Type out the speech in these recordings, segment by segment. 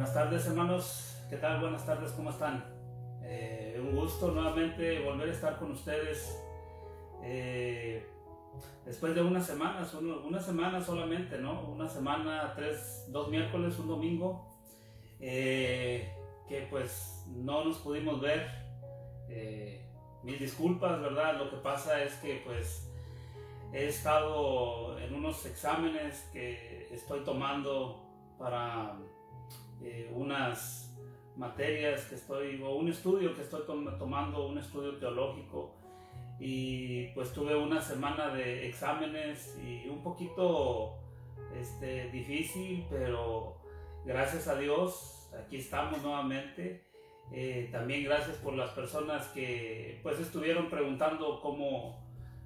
Buenas tardes, hermanos, ¿qué tal? Buenas tardes, ¿cómo están? Un gusto nuevamente volver a estar con ustedes después de unas semanas, una semana solamente, ¿no? Una semana, 2 miércoles, un domingo, que pues no nos pudimos ver. Mil disculpas, ¿verdad? Lo que pasa es que pues he estado en unos exámenes que estoy tomando para unas materias o un estudio que estoy tomando, un estudio teológico, y pues tuve una semana de exámenes y un poquito difícil, pero gracias a Dios aquí estamos nuevamente. También gracias por las personas que pues estuvieron preguntando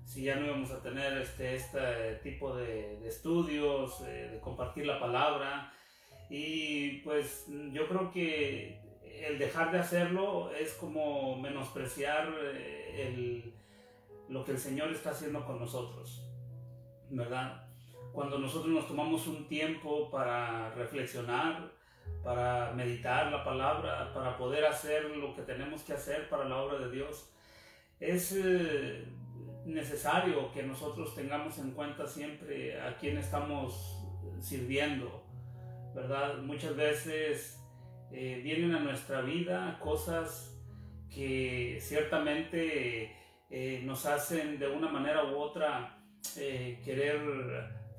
si ya no íbamos a tener este tipo de estudios, de compartir la palabra. Y pues yo creo que el dejar de hacerlo es como menospreciar lo que el Señor está haciendo con nosotros, ¿verdad? Cuando nosotros nos tomamos un tiempo para reflexionar, para meditar la palabra, para poder hacer lo que tenemos que hacer para la obra de Dios, es necesario que nosotros tengamos en cuenta siempre a quién estamos sirviendo, ¿verdad? Muchas veces vienen a nuestra vida cosas que ciertamente nos hacen de una manera u otra querer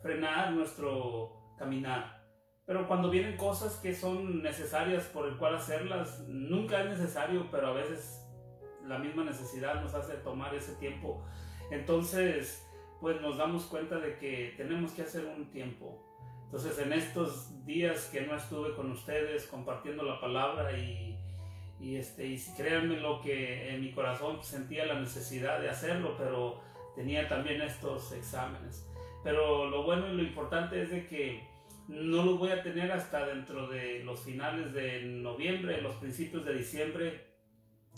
frenar nuestro caminar. Pero cuando vienen cosas que son necesarias por el cual hacerlas, nunca es necesario, pero a veces la misma necesidad nos hace tomar ese tiempo. Entonces, pues nos damos cuenta de que tenemos que hacer un tiempo. Entonces, en estos días que no estuve con ustedes compartiendo la palabra y créanme lo que en mi corazón sentía la necesidad de hacerlo, pero tenía también estos exámenes. Pero lo bueno y lo importante es de que no los voy a tener hasta dentro de los finales de noviembre, los principios de diciembre.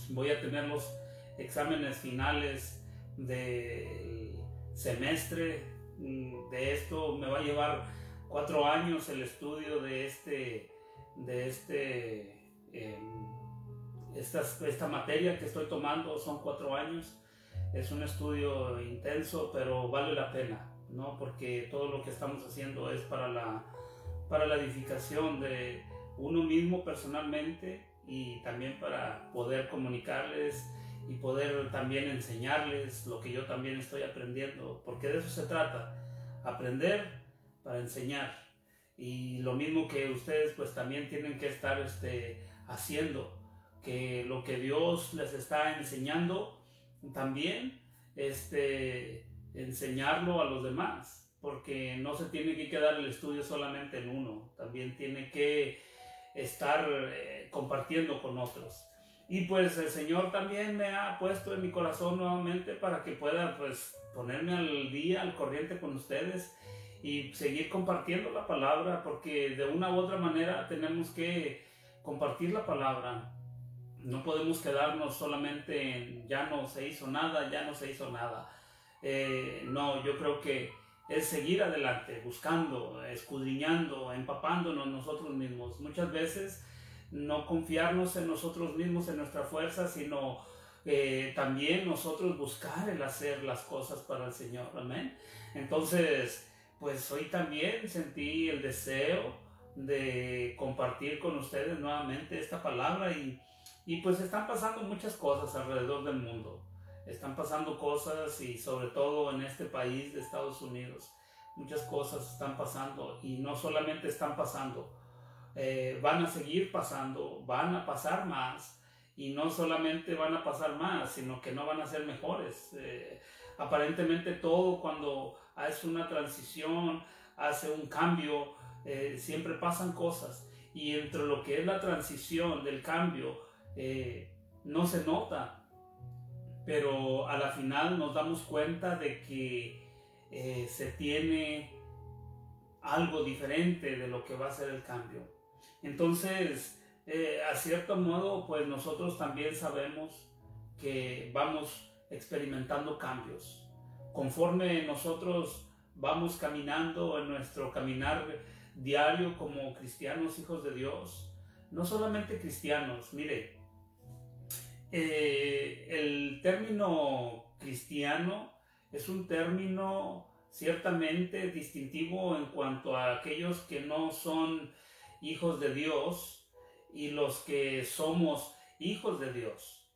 Voy a tener los exámenes finales del semestre. De esto me va a llevar 4 años el estudio de esta materia que estoy tomando. Son 4 años. Es un estudio intenso, pero vale la pena, ¿no? Porque todo lo que estamos haciendo es para la edificación de uno mismo personalmente, y también para poder comunicarles y poder también enseñarles lo que yo también estoy aprendiendo, porque de eso se trata, aprender para enseñar. Y lo mismo que ustedes pues también tienen que estar haciendo, que lo que Dios les está enseñando también enseñarlo a los demás, porque no se tiene que quedar el estudio solamente en uno, también tiene que estar compartiendo con otros. Y pues el Señor también me ha puesto en mi corazón nuevamente para que pueda pues ponerme al día, al corriente con ustedes y seguir compartiendo la palabra, porque de una u otra manera tenemos que compartir la palabra. No podemos quedarnos solamente en ya no se hizo nada, ya no se hizo nada. No, yo creo que es seguir adelante, buscando, escudriñando, empapándonos nosotros mismos. Muchas veces no confiarnos en nosotros mismos, en nuestra fuerza, sino también nosotros buscar el hacer las cosas para el Señor. Amén. Entonces, pues hoy también sentí el deseo de compartir con ustedes nuevamente esta palabra, y pues están pasando muchas cosas alrededor del mundo. Están pasando cosas, y sobre todo en este país de Estados Unidos, muchas cosas están pasando, y no solamente están pasando, van a seguir pasando, van a pasar más, y no solamente van a pasar más, sino que no van a ser mejores. Aparentemente todo, cuando hace una transición, hace un cambio, siempre pasan cosas, y entre lo que es la transición del cambio no se nota, pero a la final nos damos cuenta de que se tiene algo diferente de lo que va a ser el cambio. Entonces, a cierto modo, pues nosotros también sabemos que vamos experimentando cambios. Conforme nosotros vamos caminando en nuestro caminar diario como cristianos, hijos de Dios, no solamente cristianos. Mire, el término cristiano es un término ciertamente distintivo en cuanto a aquellos que no son hijos de Dios y los que somos hijos de Dios.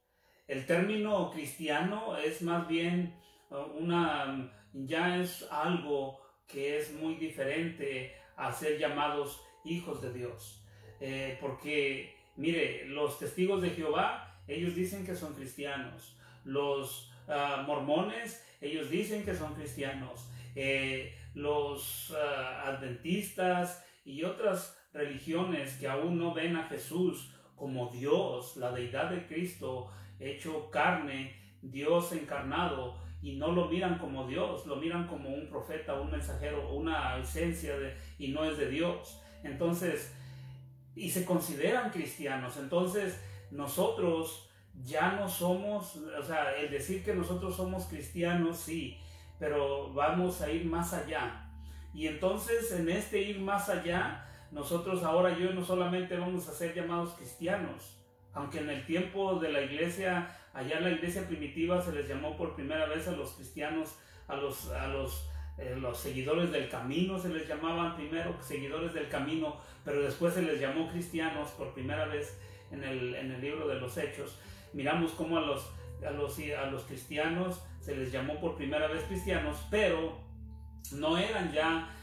El término cristiano es más bien ya es algo que es muy diferente a ser llamados hijos de Dios. Porque, mire, los testigos de Jehová, ellos dicen que son cristianos. Los mormones, ellos dicen que son cristianos. Los adventistas y otras religiones que aún no ven a Jesús como Dios, la deidad de Cristo hecho carne, Dios encarnado, y no lo miran como Dios, lo miran como un profeta, un mensajero, una esencia y no es de Dios. Entonces, y se consideran cristianos. Entonces, nosotros ya no somos, o sea, el decir que nosotros somos cristianos, sí, pero vamos a ir más allá. Y entonces, en este ir más allá, nosotros ahora no solamente vamos a ser llamados cristianos, aunque en el tiempo de la iglesia, allá en la iglesia primitiva se les llamó por primera vez a los cristianos, a los seguidores del camino, se les llamaban primero seguidores del camino, pero después se les llamó cristianos por primera vez en el libro de los Hechos. Miramos cómo a los cristianos se les llamó por primera vez cristianos, pero no eran ya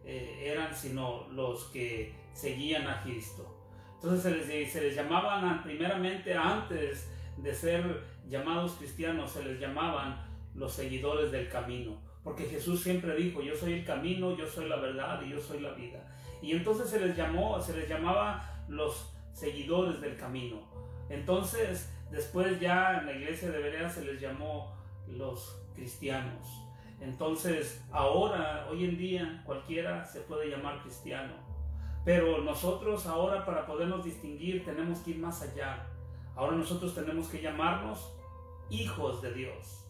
eran sino los que seguían a Cristo. Entonces se les llamaban primeramente, antes de ser llamados cristianos, se les llamaban los seguidores del camino, porque Jesús siempre dijo: yo soy el camino, yo soy la verdad y yo soy la vida. Y entonces se les llamaba los seguidores del camino. Entonces después ya en la iglesia de Berea se les llamó los cristianos. Entonces ahora, hoy en día, cualquiera se puede llamar cristiano, pero nosotros ahora, para podernos distinguir, tenemos que ir más allá. Ahora nosotros tenemos que llamarnos hijos de Dios,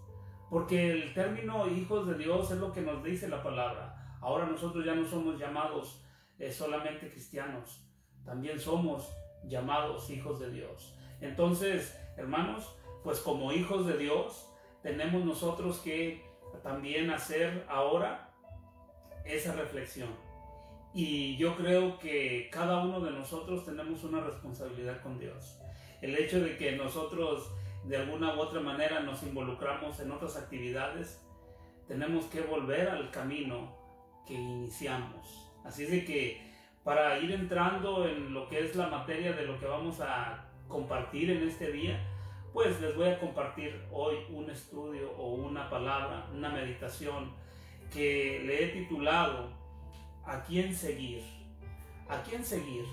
porque el término hijos de Dios es lo que nos dice la palabra. Ahora nosotros ya no somos llamados solamente cristianos, también somos llamados hijos de Dios. Entonces, hermanos, pues como hijos de Dios tenemos nosotros que también hacer ahora esa reflexión. Y yo creo que cada uno de nosotros tenemos una responsabilidad con Dios. El hecho de que nosotros de alguna u otra manera nos involucramos en otras actividades, tenemos que volver al camino que iniciamos. Así es de que, para ir entrando en lo que es la materia de lo que vamos a compartir en este día, pues les voy a compartir hoy un estudio o una palabra, una meditación que le he titulado ¿a quién seguir? ¿A quién seguir?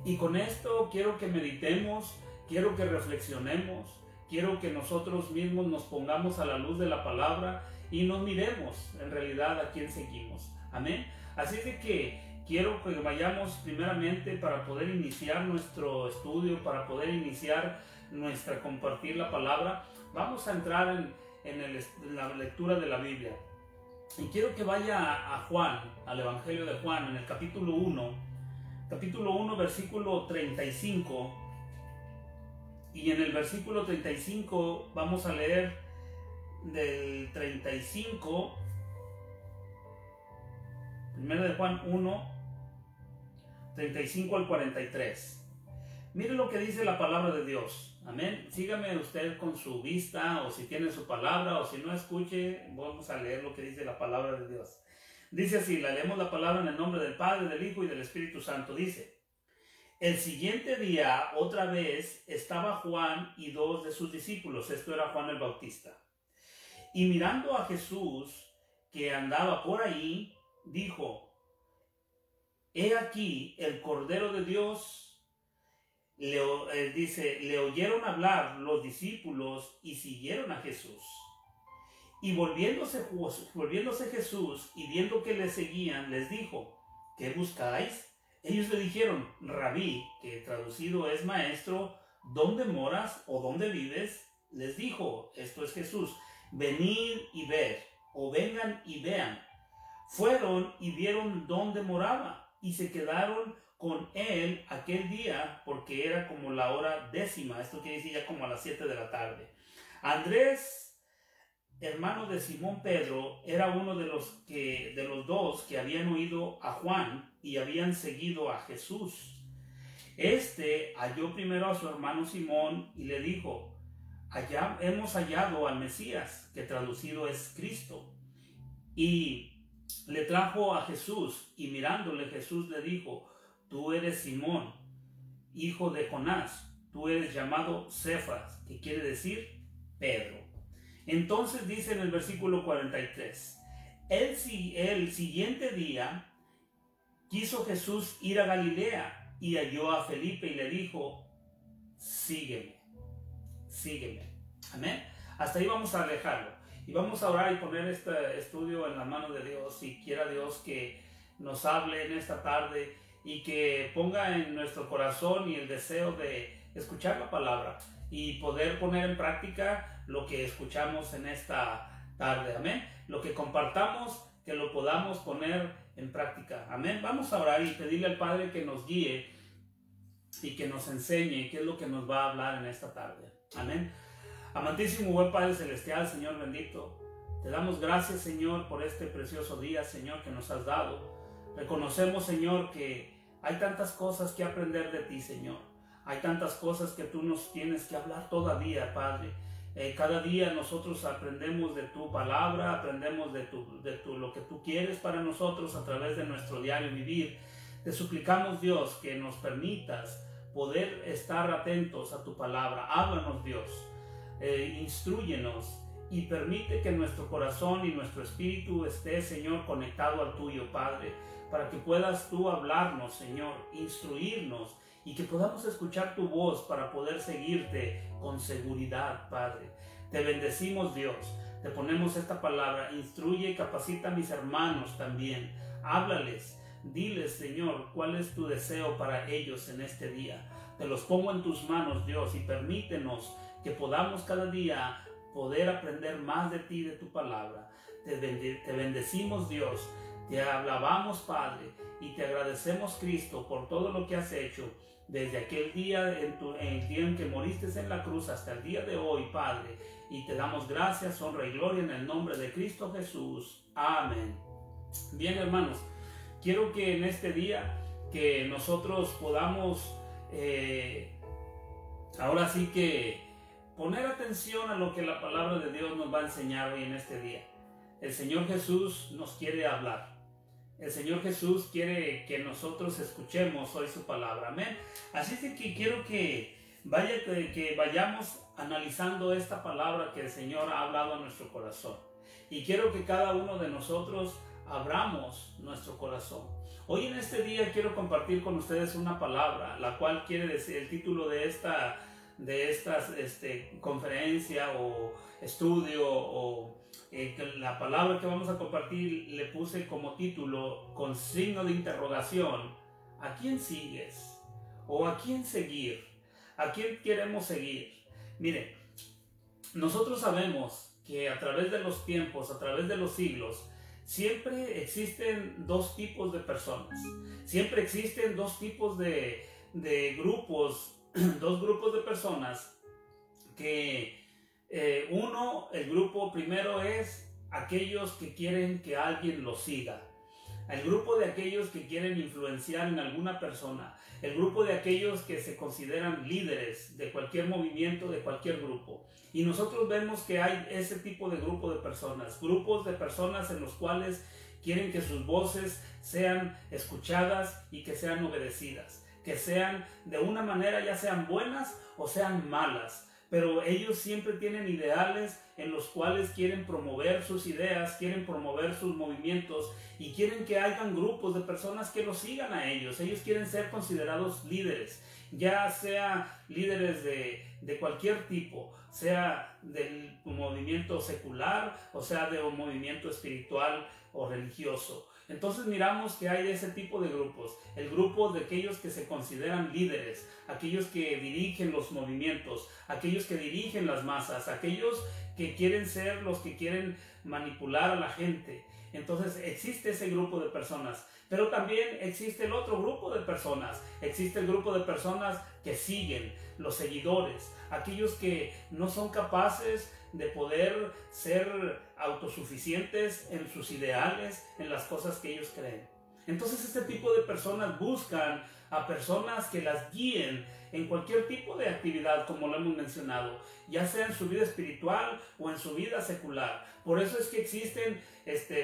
Y con esto quiero que meditemos, quiero que reflexionemos, quiero que nosotros mismos nos pongamos a la luz de la palabra y nos miremos en realidad a quién seguimos. Amén. Así es de que quiero que vayamos primeramente, para poder iniciar nuestro estudio, para poder iniciar compartir la palabra, vamos a entrar en la lectura de la Biblia. Y quiero que vaya a Juan, al Evangelio de Juan, en el capítulo 1, versículo 35. Y en el versículo 35 vamos a leer del 35, primero de Juan 1, 35 al 43. Mire lo que dice la palabra de Dios. Amén. Sígame usted con su vista, o si tiene su palabra, o si no, escuche. Vamos a leer lo que dice la palabra de Dios. Dice así, leemos la palabra en el nombre del Padre, del Hijo y del Espíritu Santo. Dice: el siguiente día, otra vez, estaba Juan y 2 de sus discípulos. Esto era Juan el Bautista. Y mirando a Jesús, que andaba por ahí, dijo: he aquí el Cordero de Dios. Le oyeron hablar los discípulos y siguieron a Jesús. Y volviéndose Jesús y viendo que le seguían, les dijo: ¿qué buscáis? Ellos le dijeron: Rabí, que traducido es maestro, ¿dónde moras o dónde vives? Les dijo, esto es Jesús: venid y ved, o vengan y vean. Fueron y vieron dónde moraba, y se quedaron con él aquel día, porque era como la hora 10, esto quiere decir ya como a las 7 de la tarde. Andrés, hermano de Simón Pedro, era uno de los dos que habían oído a Juan y habían seguido a Jesús. Este halló primero a su hermano Simón y le dijo: allá hemos hallado al Mesías, que traducido es Cristo. Y le trajo a Jesús, y mirándole Jesús le dijo: tú eres Simón, hijo de Jonás, tú eres llamado Cefas, que quiere decir Pedro. Entonces dice en el versículo 43, el siguiente día quiso Jesús ir a Galilea, y halló a Felipe y le dijo: sígueme, sígueme. Amén. Hasta ahí vamos a dejarlo. Y vamos a orar y poner este estudio en la mano de Dios. Y quiera Dios que nos hable en esta tarde y que ponga en nuestro corazón y el deseo de escuchar la palabra y poder poner en práctica lo que escuchamos en esta tarde. Amén. Lo que compartamos, que lo podamos poner en práctica. Amén. Vamos a orar y pedirle al Padre que nos guíe y que nos enseñe qué es lo que nos va a hablar en esta tarde. Amén. Amantísimo buen Padre Celestial, Señor bendito, te damos gracias, Señor, por este precioso día, Señor, que nos has dado. Reconocemos, Señor, que hay tantas cosas que aprender de ti, Señor. Hay tantas cosas que tú nos tienes que hablar todavía, Padre. Cada día nosotros aprendemos de tu palabra, aprendemos de lo que tú quieres para nosotros a través de nuestro diario vivir. Te suplicamos, Dios, que nos permitas poder estar atentos a tu palabra. Háblanos, Dios. Instrúyenos y permite que nuestro corazón y nuestro espíritu esté, Señor, conectado al tuyo, Padre, para que puedas tú hablarnos, Señor, instruirnos y que podamos escuchar tu voz para poder seguirte con seguridad, Padre. Te bendecimos, Dios. Te ponemos esta palabra. Instruye y capacita a mis hermanos también. Háblales. Diles, Señor, cuál es tu deseo para ellos en este día. Te los pongo en tus manos, Dios, y permítenos que podamos cada día poder aprender más de ti, de tu palabra. Te bendecimos, Dios. Te alabamos, Padre, y te agradecemos, Cristo, por todo lo que has hecho desde aquel día, en el día en que moriste en la cruz, hasta el día de hoy, Padre. Y te damos gracias, honra y gloria en el nombre de Cristo Jesús. Amén. Bien, hermanos, quiero que en este día que nosotros podamos ahora sí que poner atención a lo que la palabra de Dios nos va a enseñar hoy en este día. El Señor Jesús nos quiere hablar. El Señor Jesús quiere que nosotros escuchemos hoy su palabra. Amén. Así es que quiero que vayamos analizando esta palabra que el Señor ha hablado a nuestro corazón. Y quiero que cada uno de nosotros abramos nuestro corazón. Hoy en este día quiero compartir con ustedes una palabra, la cual quiere decir, el título de esta conferencia o estudio o la palabra que vamos a compartir le puse como título con signo de interrogación: ¿a quién sigues? ¿O a quién seguir? ¿A quién queremos seguir? Mire, nosotros sabemos que a través de los tiempos, a través de los siglos, siempre existen dos tipos de personas. Siempre existen dos tipos de grupos, dos grupos de personas que el grupo primero es aquellos que quieren que alguien los siga. El grupo de aquellos que quieren influenciar en alguna persona. El grupo de aquellos que se consideran líderes de cualquier movimiento, de cualquier grupo. Y nosotros vemos que hay ese tipo de grupo de personas. Grupos de personas en los cuales quieren que sus voces sean escuchadas y que sean obedecidas. Que sean de una manera, ya sean buenas o sean malas. Pero ellos siempre tienen ideales en los cuales quieren promover sus ideas, quieren promover sus movimientos y quieren que hayan grupos de personas que los sigan a ellos. Ellos quieren ser considerados líderes, ya sea líderes de cualquier tipo, sea del movimiento secular o sea de un movimiento espiritual o religioso. Entonces miramos que hay ese tipo de grupos, el grupo de aquellos que se consideran líderes, aquellos que dirigen los movimientos, aquellos que dirigen las masas, aquellos que quieren ser los que quieren manipular a la gente. Entonces existe ese grupo de personas, pero también existe el otro grupo de personas, existe el grupo de personas que siguen, los seguidores, aquellos que no son capaces de poder ser autosuficientes en sus ideales, en las cosas que ellos creen. Entonces este tipo de personas buscan a personas que las guíen en cualquier tipo de actividad, como lo hemos mencionado, ya sea en su vida espiritual o en su vida secular. Por eso es que existen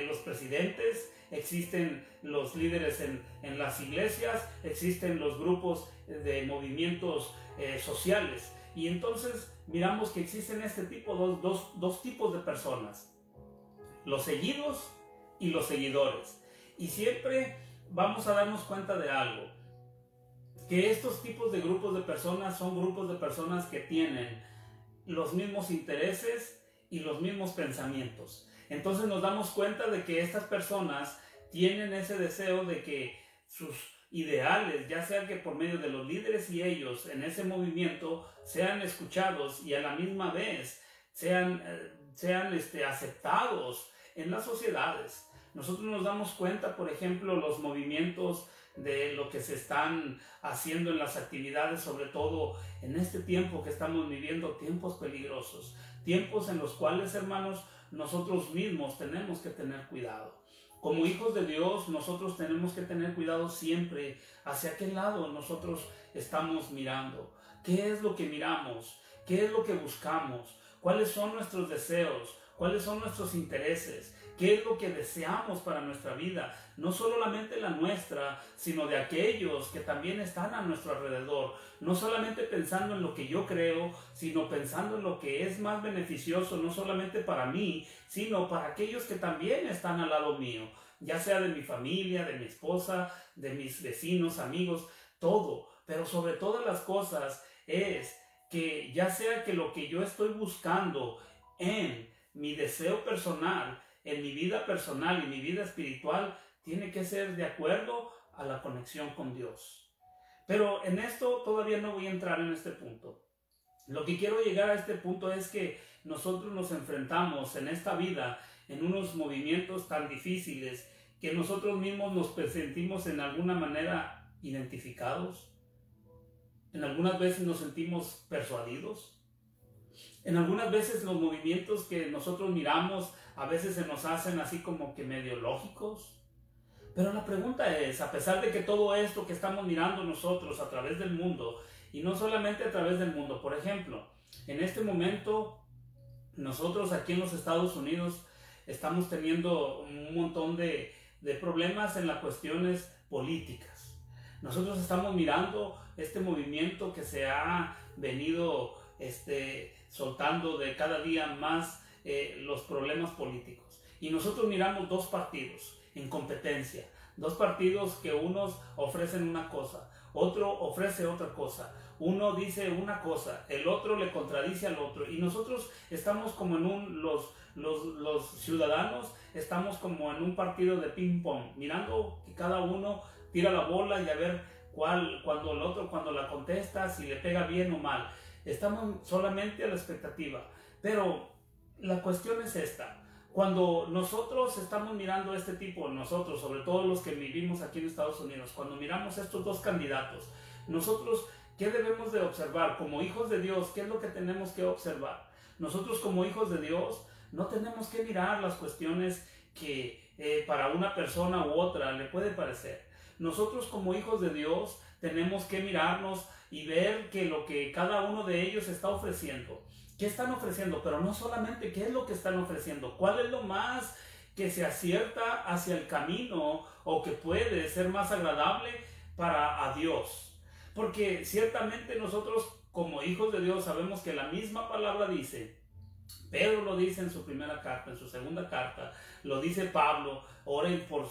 los presidentes, existen los líderes en las iglesias, existen los grupos de movimientos sociales. Y entonces miramos que existen dos tipos de personas, los seguidos y los seguidores. Y siempre vamos a darnos cuenta de algo, que estos tipos de grupos de personas son grupos de personas que tienen los mismos intereses y los mismos pensamientos. Entonces nos damos cuenta de que estas personas tienen ese deseo de que sus ideales, ya sea que por medio de los líderes y ellos en ese movimiento, sean escuchados y a la misma vez sean aceptados en las sociedades. Nosotros nos damos cuenta, por ejemplo, los movimientos de lo que se están haciendo en las actividades, sobre todo en este tiempo que estamos viviendo, tiempos peligrosos, tiempos en los cuales, hermanos, nosotros mismos tenemos que tener cuidado. Como hijos de Dios, nosotros tenemos que tener cuidado siempre hacia qué lado nosotros estamos mirando. ¿Qué es lo que miramos? ¿Qué es lo que buscamos? ¿Cuáles son nuestros deseos? ¿Cuáles son nuestros intereses? ¿Qué es lo que deseamos para nuestra vida? No solamente la nuestra, sino de aquellos que también están a nuestro alrededor. No solamente pensando en lo que yo creo, sino pensando en lo que es más beneficioso, no solamente para mí, sino para aquellos que también están al lado mío, ya sea de mi familia, de mi esposa, de mis vecinos, amigos, todo. Pero sobre todas las cosas es que ya sea que lo que yo estoy buscando en mi deseo personal, en mi vida personal y mi vida espiritual, tiene que ser de acuerdo a la conexión con Dios. Pero en esto todavía no voy a entrar en este punto. Lo que quiero llegar a este punto es que nosotros nos enfrentamos en esta vida en unos movimientos tan difíciles que nosotros mismos nos sentimos en alguna manera identificados. En algunas veces nos sentimos persuadidos. En algunas veces los movimientos que nosotros miramos a veces se nos hacen así como que medio lógicos. Pero la pregunta es, a pesar de que todo esto que estamos mirando nosotros a través del mundo, y no solamente a través del mundo, por ejemplo, en este momento nosotros aquí en los Estados Unidos estamos teniendo un montón de problemas en las cuestiones políticas. Nosotros estamos mirando este movimiento que se ha venido soltando de cada día más los problemas políticos. Y nosotros miramos dos partidos en competencia, dos partidos que unos ofrecen una cosa, otro ofrece otra cosa, uno dice una cosa, el otro le contradice al otro, y nosotros estamos como en los ciudadanos estamos como en un partido de ping pong, mirando que cada uno tira la bola y a ver cuando el otro, cuando la contesta, si le pega bien o mal. Estamos solamente a la expectativa. Pero la cuestión es esta. Cuando nosotros estamos mirando nosotros, sobre todo los que vivimos aquí en Estados Unidos, cuando miramos estos dos candidatos, nosotros, ¿qué debemos de observar? Como hijos de Dios, ¿qué es lo que tenemos que observar? Nosotros como hijos de Dios no tenemos que mirar las cuestiones que para una persona u otra le puede parecer. Nosotros como hijos de Dios tenemos que mirarnos y ver que lo que cada uno de ellos está ofreciendo. ¿Qué están ofreciendo? Pero no solamente qué es lo que están ofreciendo, cuál es lo más que se acierta hacia el camino o que puede ser más agradable para Dios. Porque ciertamente nosotros como hijos de Dios sabemos que la misma palabra dice, Pedro lo dice en su primera carta, en su segunda carta, lo dice Pablo, oren por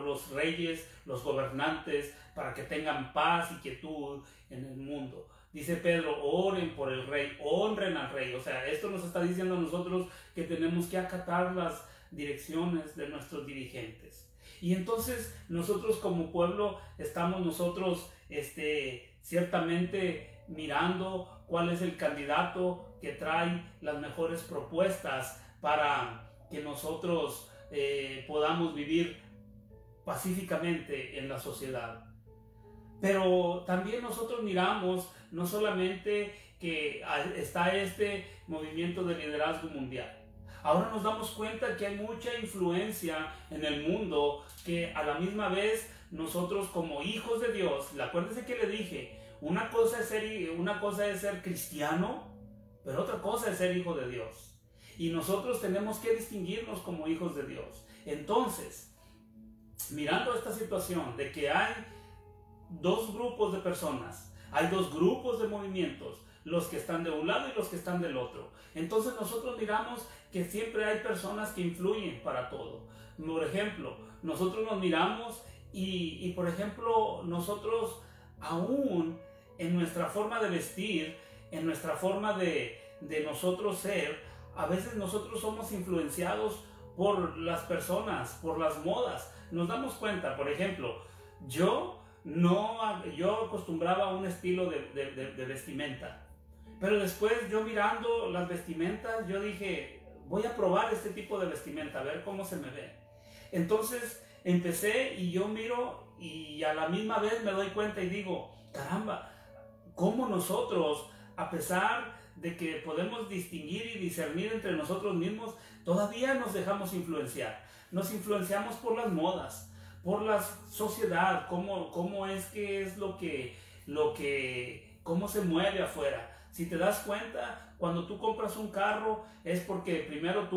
los reyes, los gobernantes, para que tengan paz y quietud en el mundo. Dice Pedro, oren por el rey, honren al rey. O sea, esto nos está diciendo a nosotros que tenemos que acatar las direcciones de nuestros dirigentes. Y entonces nosotros como pueblo estamos nosotros ciertamente mirando cuál es el candidato que trae las mejores propuestas para que nosotros podamos vivir pacíficamente en la sociedad. Pero también nosotros miramos no solamente que está este movimiento de liderazgo mundial. Ahora nos damos cuenta que hay mucha influencia en el mundo, que a la misma vez nosotros como hijos de Dios, acuérdense que le dije, una cosa es ser cristiano, pero otra cosa es ser hijo de Dios. Y nosotros tenemos que distinguirnos como hijos de Dios. Entonces, mirando esta situación de que hay dos grupos de personas, hay dos grupos de movimientos, los que están de un lado y los que están del otro. Entonces nosotros miramos que siempre hay personas que influyen para todo. Por ejemplo, nosotros nos miramos y por ejemplo, nosotros aún en nuestra forma de vestir, en nuestra forma de nosotros ser, a veces nosotros somos influenciados por las personas, por las modas. Nos damos cuenta, por ejemplo, yo acostumbraba a un estilo de vestimenta. Pero después yo mirando las vestimentas, yo dije, voy a probar este tipo de vestimenta, a ver cómo se me ve. Entonces empecé y yo miro y a la misma vez me doy cuenta y digo, caramba, cómo nosotros, a pesar de que podemos distinguir y discernir entre nosotros mismos, todavía nos dejamos influenciar. Nos influenciamos por las modas, por la sociedad, cómo es cómo se mueve afuera. Si te das cuenta, cuando tú compras un carro es porque primero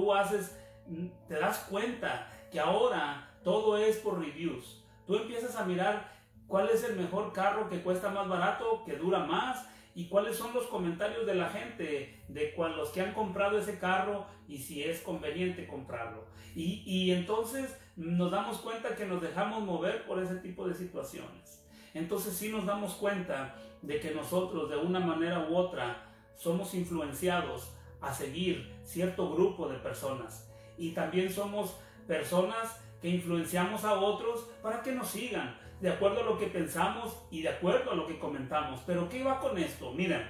te das cuenta que ahora todo es por reviews. Tú empiezas a mirar cuál es el mejor carro que cuesta más barato, que dura más, y cuáles son los comentarios de la gente, de los que han comprado ese carro y si es conveniente comprarlo. Y entonces nos damos cuenta que nos dejamos mover por ese tipo de situaciones. Entonces sí nos damos cuenta de que nosotros de una manera u otra somos influenciados a seguir cierto grupo de personas, y también somos personas que influenciamos a otros para que nos sigan de acuerdo a lo que pensamos y de acuerdo a lo que comentamos. Pero ¿qué va con esto? Miren,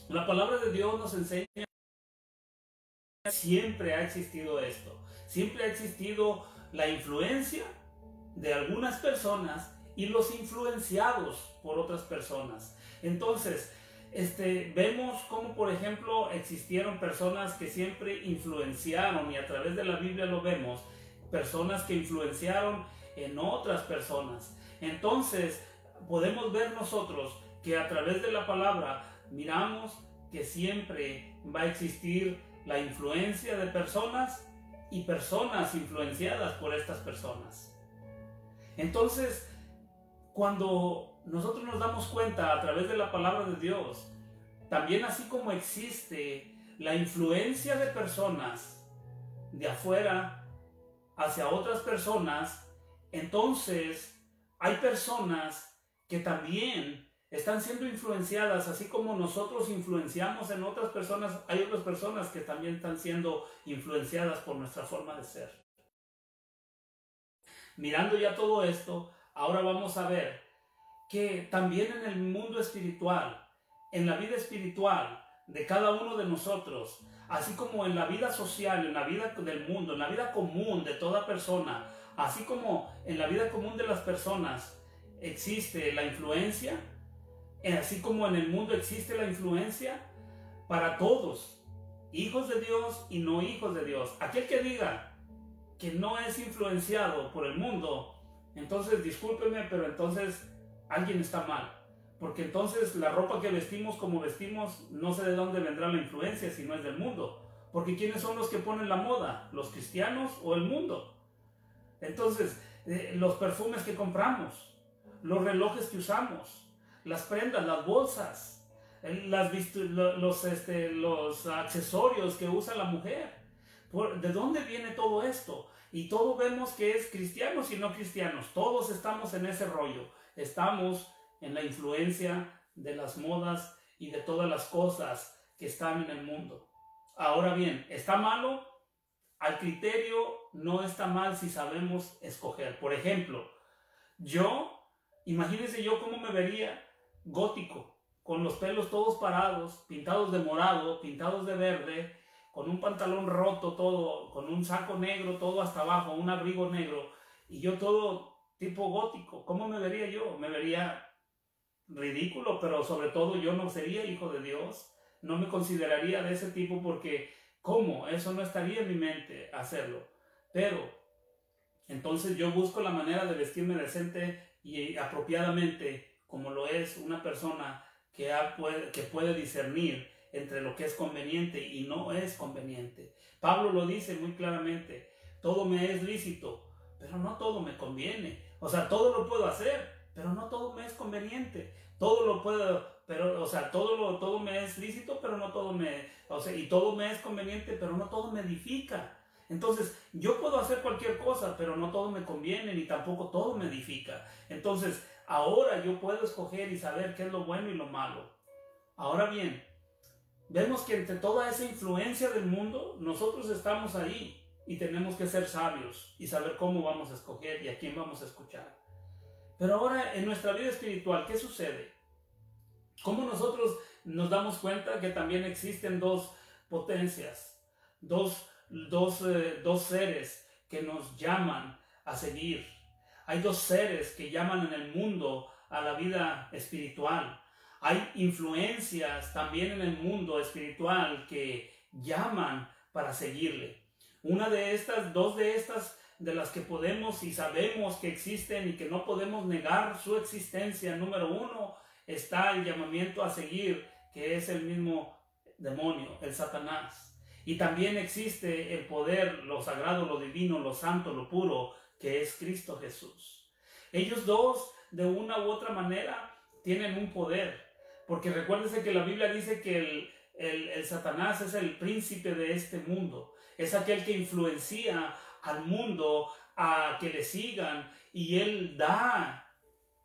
la palabra de Dios nos enseña que siempre ha existido esto, siempre ha existido la influencia de algunas personas y los influenciados por otras personas. Entonces, vemos como por ejemplo existieron personas que siempre influenciaron, y a través de la Biblia lo vemos, personas que influenciaron en otras personas. Entonces, podemos ver nosotros que a través de la palabra miramos que siempre va a existir la influencia de personas y personas influenciadas por estas personas. Entonces, cuando nosotros nos damos cuenta a través de la palabra de Dios, también así como existe la influencia de personas de afuera hacia otras personas, entonces hay personas que también están siendo influenciadas, así como nosotros influenciamos en otras personas, hay otras personas que también están siendo influenciadas por nuestra forma de ser. Mirando ya todo esto, ahora vamos a ver que también en el mundo espiritual, en la vida espiritual de cada uno de nosotros, así como en la vida social, en la vida del mundo, en la vida común de toda persona, así como en la vida común de las personas existe la influencia, así como en el mundo existe la influencia para todos, hijos de Dios y no hijos de Dios. Aquel que diga que no es influenciado por el mundo, entonces discúlpeme, pero entonces alguien está mal, porque entonces la ropa que vestimos como vestimos, no sé de dónde vendrá la influencia si no es del mundo, porque ¿quiénes son los que ponen la moda? ¿Los cristianos o el mundo? Entonces, los perfumes que compramos, los relojes que usamos, las prendas, las bolsas, los accesorios que usa la mujer, ¿de dónde viene todo esto? Y todos vemos que es cristianos y no cristianos, todos estamos en ese rollo, estamos en la influencia de las modas y de todas las cosas que están en el mundo. Ahora bien, ¿está malo? Al criterio no está mal si sabemos escoger. Por ejemplo, imagínense yo cómo me vería gótico, con los pelos todos parados, pintados de morado, pintados de verde, con un pantalón roto todo, con un saco negro todo hasta abajo, un abrigo negro, y yo todo tipo gótico. ¿Cómo me vería yo? Me vería ridículo, pero sobre todo yo no sería hijo de Dios, no me consideraría de ese tipo porque, ¿cómo? Eso no estaría en mi mente hacerlo. Pero, entonces yo busco la manera de vestirme decente y apropiadamente, como lo es una persona que puede discernir entre lo que es conveniente y no es conveniente. Pablo lo dice muy claramente: todo me es lícito, pero no todo me conviene. O sea, todo lo puedo hacer, pero no todo me es conveniente. Todo lo puedo, pero, o sea, todo me es lícito, pero no todo y todo me es conveniente, pero no todo me edifica. Entonces, yo puedo hacer cualquier cosa, pero no todo me conviene, ni tampoco todo me edifica. Entonces, ahora yo puedo escoger y saber qué es lo bueno y lo malo. Ahora bien, vemos que entre toda esa influencia del mundo, nosotros estamos ahí y tenemos que ser sabios y saber cómo vamos a escoger y a quién vamos a escuchar. Pero ahora, en nuestra vida espiritual, ¿qué sucede? ¿Cómo nosotros nos damos cuenta que también existen dos potencias, dos seres que nos llaman a seguir? Hay dos seres que llaman en el mundo a la vida espiritual. Hay influencias también en el mundo espiritual que llaman para seguirle. Dos de estas de las que podemos y sabemos que existen y que no podemos negar su existencia. Número uno, está el llamamiento a seguir, que es el mismo demonio, el Satanás. Y también existe el poder, lo sagrado, lo divino, lo santo, lo puro, que es Cristo Jesús. Ellos dos, de una u otra manera, tienen un poder. Porque recuérdense que la Biblia dice que el Satanás es el príncipe de este mundo. Es aquel que influencia al mundo a que le sigan, y él da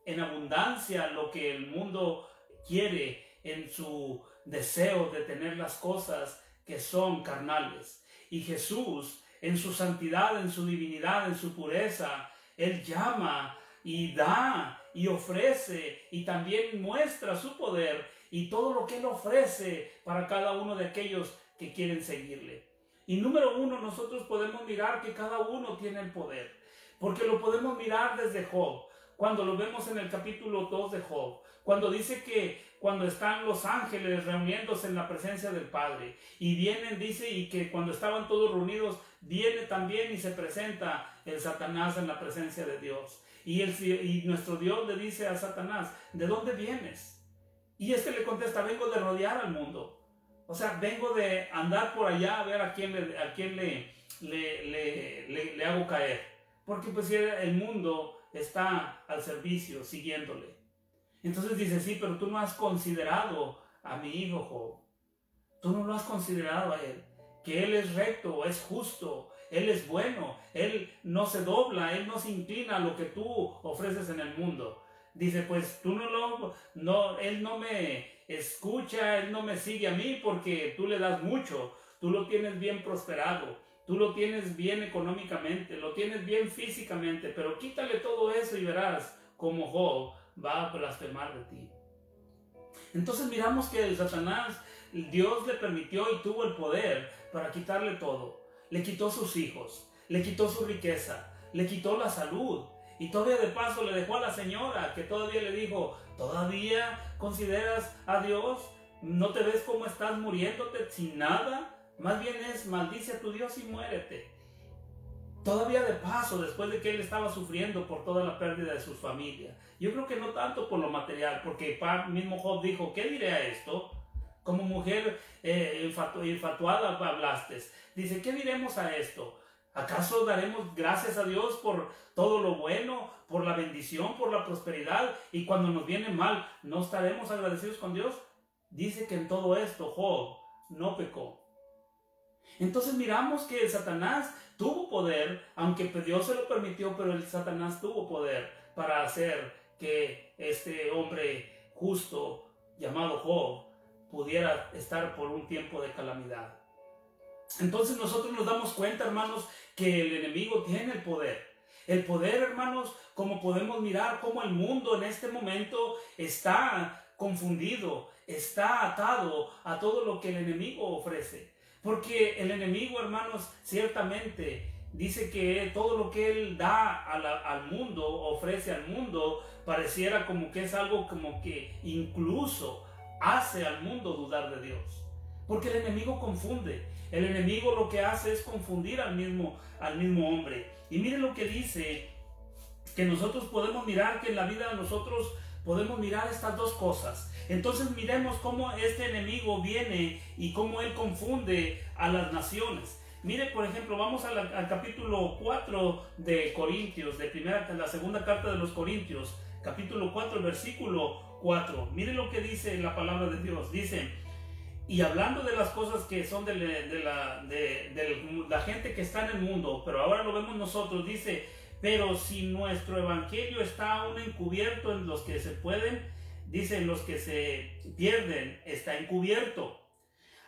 en abundancia lo que el mundo quiere en su deseo de tener las cosas que son carnales. Y Jesús, en su santidad, en su divinidad, en su pureza, él llama y da y ofrece y también muestra su poder y todo lo que él ofrece para cada uno de aquellos que quieren seguirle. Y número uno, nosotros podemos mirar que cada uno tiene el poder, porque lo podemos mirar desde Job, cuando lo vemos en el capítulo 2 de Job, cuando dice que cuando están los ángeles reuniéndose en la presencia del Padre, y vienen, dice, y que cuando estaban todos reunidos, viene también y se presenta el Satanás en la presencia de Dios. Y nuestro Dios le dice a Satanás: ¿de dónde vienes? Y este le contesta: vengo de rodear al mundo. O sea, vengo de andar por allá a ver a quién le hago caer. Porque pues el mundo está al servicio, siguiéndole. Entonces dice: sí, pero tú no has considerado a mi hijo Job. Tú no lo has considerado a él. Que él es recto, es justo, él es bueno, él no se dobla, él no se inclina a lo que tú ofreces en el mundo. Dice: pues él no me escucha, él no me sigue a mí porque tú le das mucho, tú lo tienes bien prosperado, tú lo tienes bien económicamente, lo tienes bien físicamente, pero quítale todo eso y verás cómo Job va a blasfemar de ti. Entonces miramos que el Satanás, Dios le permitió y tuvo el poder para quitarle todo. Le quitó sus hijos, le quitó su riqueza, le quitó la salud. Y todavía de paso le dejó a la señora, que todavía le dijo: ¿todavía consideras a Dios? ¿No te ves cómo estás muriéndote sin nada? Más bien maldice a tu Dios y muérete. Todavía de paso, después de que él estaba sufriendo por toda la pérdida de su familia. Yo creo que no tanto por lo material, porque mismo Job dijo: ¿qué diré a esto? Como mujer infatuada hablaste. Dice: ¿qué diremos a esto? ¿Acaso daremos gracias a Dios por todo lo bueno, por la bendición, por la prosperidad? Y cuando nos viene mal, ¿no estaremos agradecidos con Dios? Dice que en todo esto Job no pecó. Entonces miramos que el Satanás tuvo poder, aunque Dios se lo permitió, pero el Satanás tuvo poder para hacer que este hombre justo llamado Job pudiera estar por un tiempo de calamidad. Entonces nosotros nos damos cuenta, hermanos, que el enemigo tiene el poder. El poder, hermanos, como podemos mirar cómo el mundo en este momento está confundido, está atado a todo lo que el enemigo ofrece. Porque el enemigo, hermanos, ciertamente dice que todo lo que él da al mundo, ofrece al mundo, pareciera como que es algo como que incluso hace al mundo dudar de Dios. Porque el enemigo confunde. El enemigo lo que hace es confundir al mismo hombre. Y miren lo que dice, que nosotros podemos mirar, que en la vida de nosotros podemos mirar estas dos cosas. Entonces miremos cómo este enemigo viene y cómo él confunde a las naciones. Mire, por ejemplo, vamos al capítulo 4 de Corintios, de la segunda carta de los Corintios, capítulo 4, versículo 4. Mire lo que dice la palabra de Dios. Dice: y hablando de las cosas que son de la gente que está en el mundo, pero ahora lo vemos nosotros, dice: pero si nuestro evangelio está aún encubierto en los que se pueden, dice, en los que se pierden, está encubierto,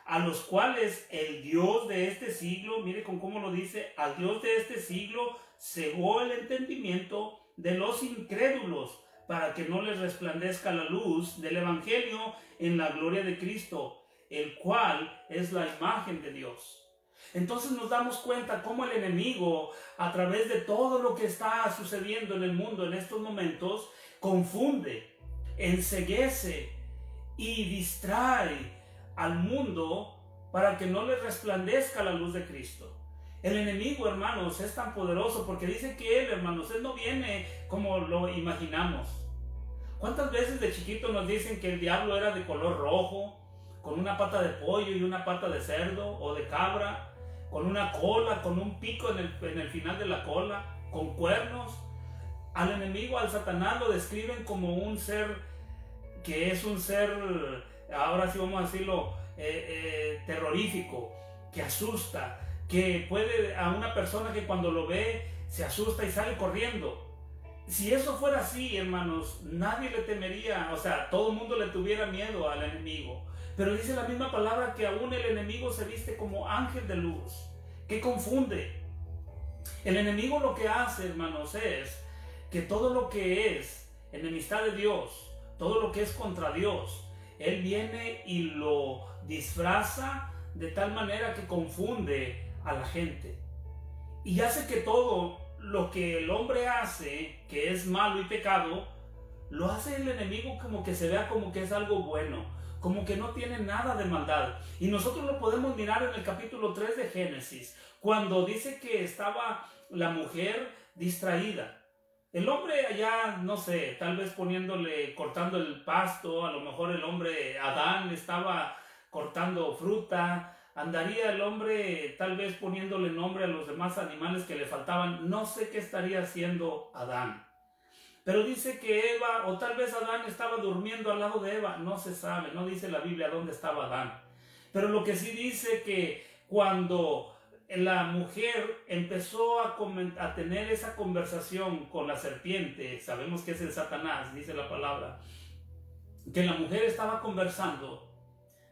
a los cuales el Dios de este siglo, mire con cómo lo dice, al Dios de este siglo cegó el entendimiento de los incrédulos, para que no les resplandezca la luz del evangelio en la gloria de Cristo, el cual es la imagen de Dios. Entonces nos damos cuenta cómo el enemigo, a través de todo lo que está sucediendo en el mundo en estos momentos, confunde, enceguece y distrae al mundo para que no le resplandezca la luz de Cristo. El enemigo, hermanos, es tan poderoso porque dice que él, hermanos, él no viene como lo imaginamos. ¿Cuántas veces de chiquito nos dicen que el diablo era de color rojo, con una pata de pollo y una pata de cerdo o de cabra, con una cola, con un pico en el final de la cola, con cuernos? Al enemigo, al Satanás, lo describen como un ser que es un ser, ahora sí vamos a decirlo, terrorífico, que asusta, que puede a una persona que cuando lo ve se asusta y sale corriendo. Si eso fuera así, hermanos, nadie le temería, o sea, todo el mundo le tuviera miedo al enemigo. Pero dice la misma palabra que aún el enemigo se viste como ángel de luz, que confunde. El enemigo lo que hace, hermanos, es que todo lo que es enemistad de Dios, todo lo que es contra Dios, él viene y lo disfraza de tal manera que confunde a la gente. Y hace que todo lo que el hombre hace, que es malo y pecado, lo hace el enemigo como que se vea como que es algo bueno, como que no tiene nada de maldad. Y nosotros lo podemos mirar en el capítulo 3 de Génesis, cuando dice que estaba la mujer distraída. El hombre allá, no sé, tal vez cortando el pasto, a lo mejor el hombre Adán estaba cortando fruta, andaría el hombre tal vez poniéndole nombre a los demás animales que le faltaban, no sé qué estaría haciendo Adán. Pero dice que Eva, o tal vez Adán estaba durmiendo al lado de Eva, no se sabe, no dice la Biblia dónde estaba Adán. Pero lo que sí dice que cuando la mujer empezó a tener esa conversación con la serpiente, sabemos que es el Satanás, dice la palabra, que la mujer estaba conversando,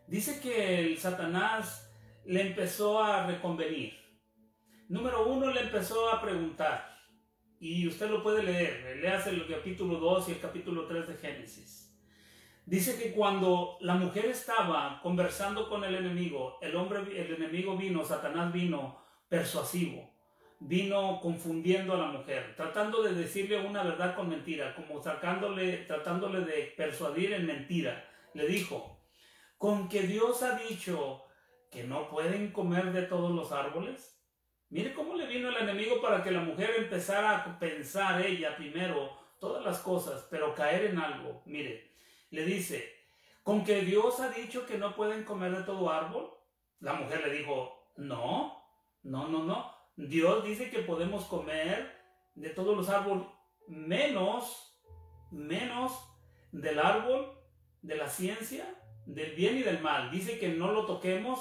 dice que el Satanás le empezó a reconvenir. Número 1, le empezó a preguntar, y usted lo puede leer, léase el capítulo 2 y el capítulo 3 de Génesis. Dice que cuando la mujer estaba conversando con el enemigo, el enemigo vino, Satanás vino persuasivo, vino confundiendo a la mujer, tratando de decirle una verdad con mentira, como tratándole de persuadir en mentira. Le dijo: ¿con que Dios ha dicho que no pueden comer de todos los árboles? Mire cómo le vino el enemigo para que la mujer empezara a pensar ella primero todas las cosas, pero caer en algo. Mire, le dice: ¿con que Dios ha dicho que no pueden comer de todo árbol? La mujer le dijo: no. Dios dice que podemos comer de todos los árboles, menos del árbol de la ciencia, del bien y del mal. Dice que no lo toquemos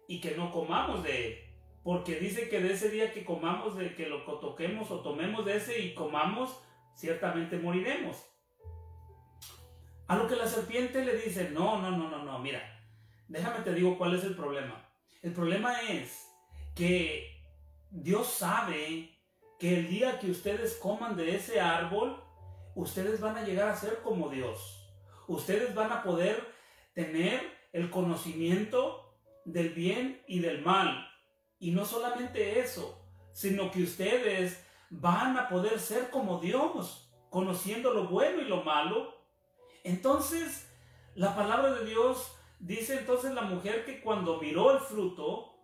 y que no comamos de él. Porque dice que de ese día que comamos, de que lo toquemos o tomemos de ese y comamos, ciertamente moriremos. A lo que la serpiente le dice: no, mira, déjame te digo cuál es el problema. El problema es que Dios sabe que el día que ustedes coman de ese árbol, ustedes van a llegar a ser como Dios. Ustedes van a poder tener el conocimiento del bien y del mal. Y no solamente eso, sino que ustedes van a poder ser como Dios, conociendo lo bueno y lo malo. Entonces, la palabra de Dios dice entonces la mujer que cuando miró el fruto,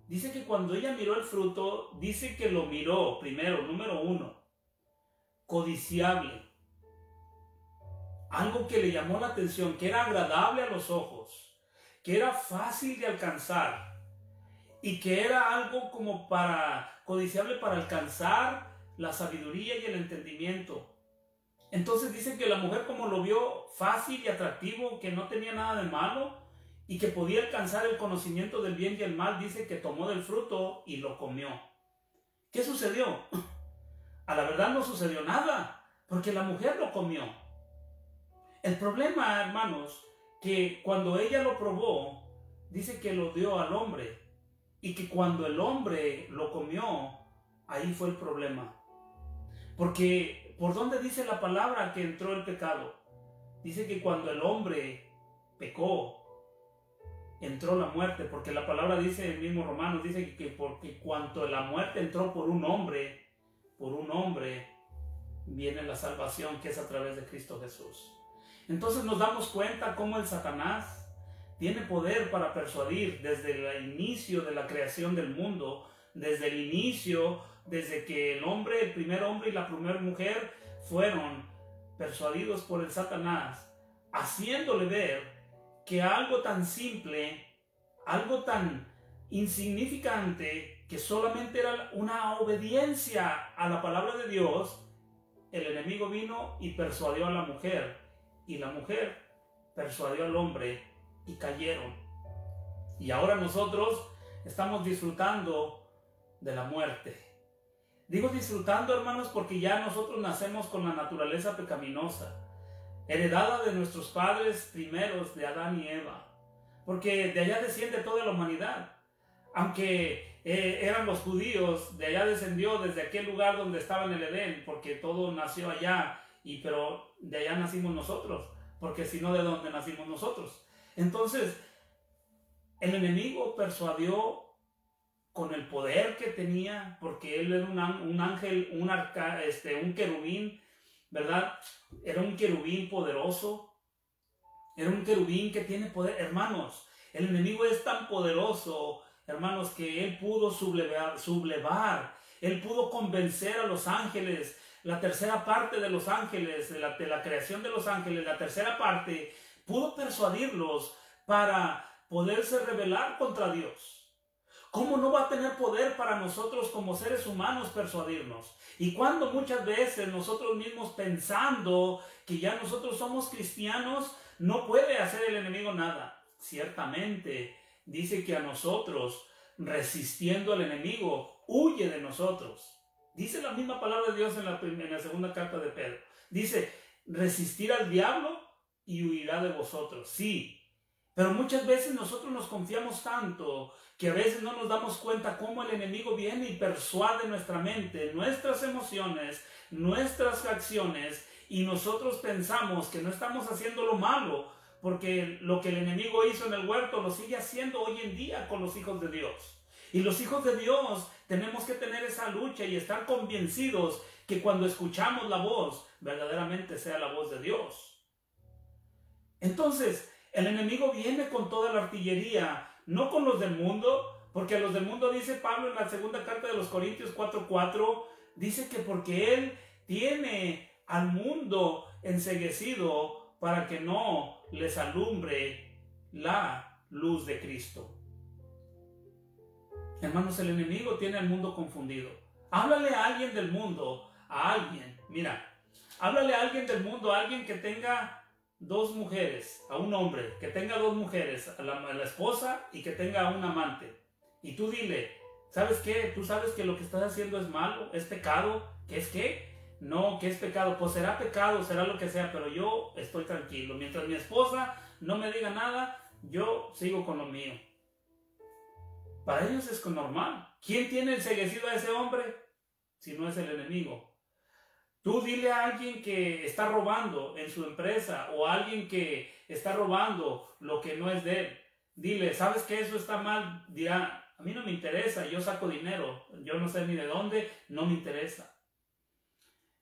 dice que cuando ella miró el fruto, dice que lo miró primero, número 1, codiciable. Algo que le llamó la atención, que era agradable a los ojos, que era fácil de alcanzar y que era algo como codiciable para alcanzar la sabiduría y el entendimiento. Entonces dice que la mujer, como lo vio fácil y atractivo, que no tenía nada de malo y que podía alcanzar el conocimiento del bien y el mal, dice que tomó del fruto y lo comió. ¿Qué sucedió? A la verdad no sucedió nada, porque la mujer lo comió. El problema, hermanos, que cuando ella lo probó, dice que lo dio al hombre, y que cuando el hombre lo comió, ahí fue el problema. Porque, ¿por dónde dice la palabra que entró el pecado? Dice que cuando el hombre pecó, entró la muerte, porque la palabra dice, el mismo Romanos dice que porque cuanto la muerte entró por un hombre viene la salvación, que es a través de Cristo Jesús. Entonces nos damos cuenta cómo el Satanás tiene poder para persuadir desde el inicio de la creación del mundo, desde el inicio, desde que el primer hombre y la primera mujer fueron persuadidos por el Satanás, haciéndole ver que algo tan simple, algo tan insignificante, que solamente era una obediencia a la palabra de Dios, el enemigo vino y persuadió a la mujer, y la mujer persuadió al hombre, y cayeron. Y ahora nosotros estamos disfrutando de la muerte. Digo disfrutando, hermanos, porque ya nosotros nacemos con la naturaleza pecaminosa, heredada de nuestros padres primeros, de Adán y Eva, porque de allá desciende toda la humanidad. Aunque eran los judíos, de allá descendió, desde aquel lugar donde estaba en el Edén, porque todo nació allá, pero de allá nacimos nosotros, porque si no, ¿de dónde nacimos nosotros? Entonces, el enemigo persuadió con el poder que tenía, porque él era un ángel, un querubín, ¿verdad? Era un querubín poderoso, era un querubín que tiene poder. Hermanos, el enemigo es tan poderoso, hermanos, que él pudo sublevar, él pudo convencer a los ángeles, la tercera parte de los ángeles, de la creación de los ángeles, la tercera parte, pudo persuadirlos para poderse rebelar contra Dios. ¿Cómo no va a tener poder para nosotros como seres humanos persuadirnos? Y cuando muchas veces nosotros mismos, pensando que ya nosotros somos cristianos, no puede hacer el enemigo nada. Ciertamente dice que a nosotros, resistiendo al enemigo, huye de nosotros. Dice la misma palabra de Dios en la segunda carta de Pedro. Dice, resistir al diablo y huirá de vosotros. Sí, pero muchas veces nosotros nos confiamos tanto que a veces no nos damos cuenta cómo el enemigo viene y persuade nuestra mente, nuestras emociones, nuestras acciones, y nosotros pensamos que no estamos haciendo lo malo, porque lo que el enemigo hizo en el huerto lo sigue haciendo hoy en día con los hijos de Dios. Y los hijos de Dios tenemos que tener esa lucha y estar convencidos que cuando escuchamos la voz, verdaderamente sea la voz de Dios. Entonces, el enemigo viene con toda la artillería, no con los del mundo, porque a los del mundo, dice Pablo en la segunda carta de los Corintios 4:4, dice que porque él tiene al mundo enceguecido para que no les alumbre la luz de Cristo. Hermanos, el enemigo tiene al mundo confundido. Háblale a alguien del mundo, háblale a alguien del mundo, a alguien que tenga dos mujeres, a un hombre que tenga dos mujeres, a la esposa, y que tenga un amante. Y tú dile, ¿sabes qué? Tú sabes que lo que estás haciendo es malo, es pecado. ¿Qué es qué? No, que es pecado. Pues será pecado, será lo que sea, pero yo estoy tranquilo. Mientras mi esposa no me diga nada, yo sigo con lo mío. Para ellos es normal. ¿Quién tiene enceguecido a ese hombre? Si no es el enemigo. Tú dile a alguien que está robando en su empresa o a alguien que está robando lo que no es de él. Dile, ¿sabes que eso está mal? Dirá, a mí no me interesa, yo saco dinero, yo no sé ni de dónde, no me interesa.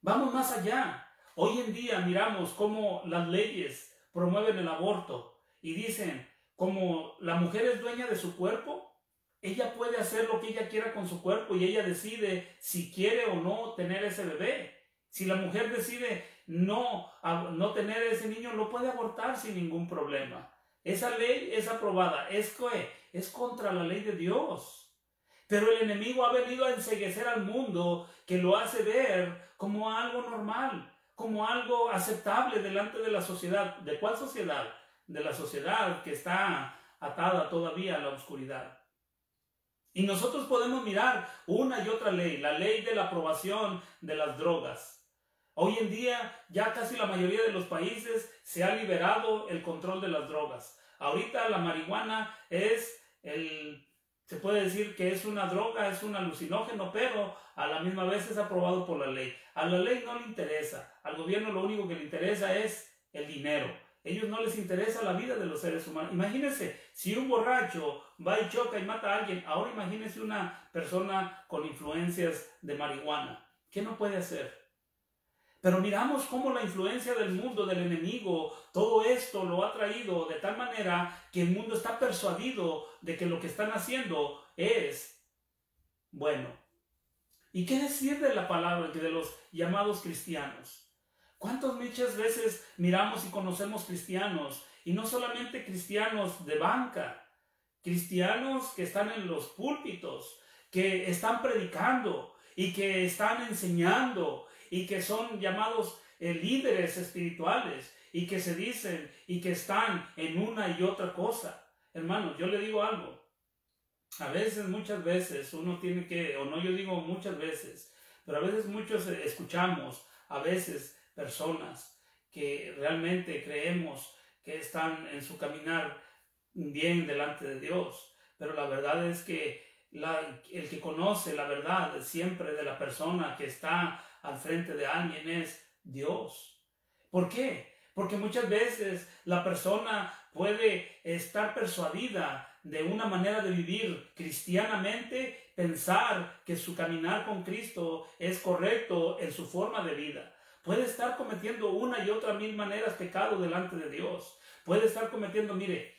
Vamos más allá. Hoy en día miramos cómo las leyes promueven el aborto y dicen, como la mujer es dueña de su cuerpo, ella puede hacer lo que ella quiera con su cuerpo y ella decide si quiere o no tener ese bebé. Si la mujer decide no tener ese niño, lo puede abortar sin ningún problema. Esa ley es aprobada, es contra la ley de Dios. Pero el enemigo ha venido a enceguecer al mundo, que lo hace ver como algo normal, como algo aceptable delante de la sociedad. ¿De cuál sociedad? De la sociedad que está atada todavía a la oscuridad. Y nosotros podemos mirar una y otra ley, la ley de la aprobación de las drogas. Hoy en día ya casi la mayoría de los países se ha liberado el control de las drogas. Ahorita la marihuana se puede decir que es una droga, es un alucinógeno, pero a la misma vez es aprobado por la ley. A la ley no le interesa, al gobierno lo único que le interesa es el dinero. A ellos no les interesa la vida de los seres humanos. Imagínense, si un borracho va y choca y mata a alguien, ahora imagínense una persona con influencias de marihuana. ¿Qué no puede hacer? Pero miramos cómo la influencia del mundo, del enemigo, todo esto lo ha traído de tal manera que el mundo está persuadido de que lo que están haciendo es bueno. ¿Y qué decir de la palabra, de los llamados cristianos? ¿Cuántas muchas veces miramos y conocemos cristianos? Y no solamente cristianos de banca, cristianos que están en los púlpitos, que están predicando y que están enseñando y que son llamados líderes espirituales y que se dicen y que están en una y otra cosa. Hermanos, yo le digo algo. A veces, muchas veces, uno tiene que, o no yo digo muchas veces, pero a veces muchos escuchamos, a veces personas que realmente creemos que están en su caminar bien delante de Dios, pero la verdad es que el que conoce la verdad siempre de la persona que está al frente de alguien es Dios. ¿Por qué? Porque muchas veces la persona puede estar persuadida de una manera de vivir cristianamente, pensar que su caminar con Cristo es correcto en su forma de vida. Puede estar cometiendo una y otra mil maneras pecado delante de Dios. Puede estar cometiendo, mire,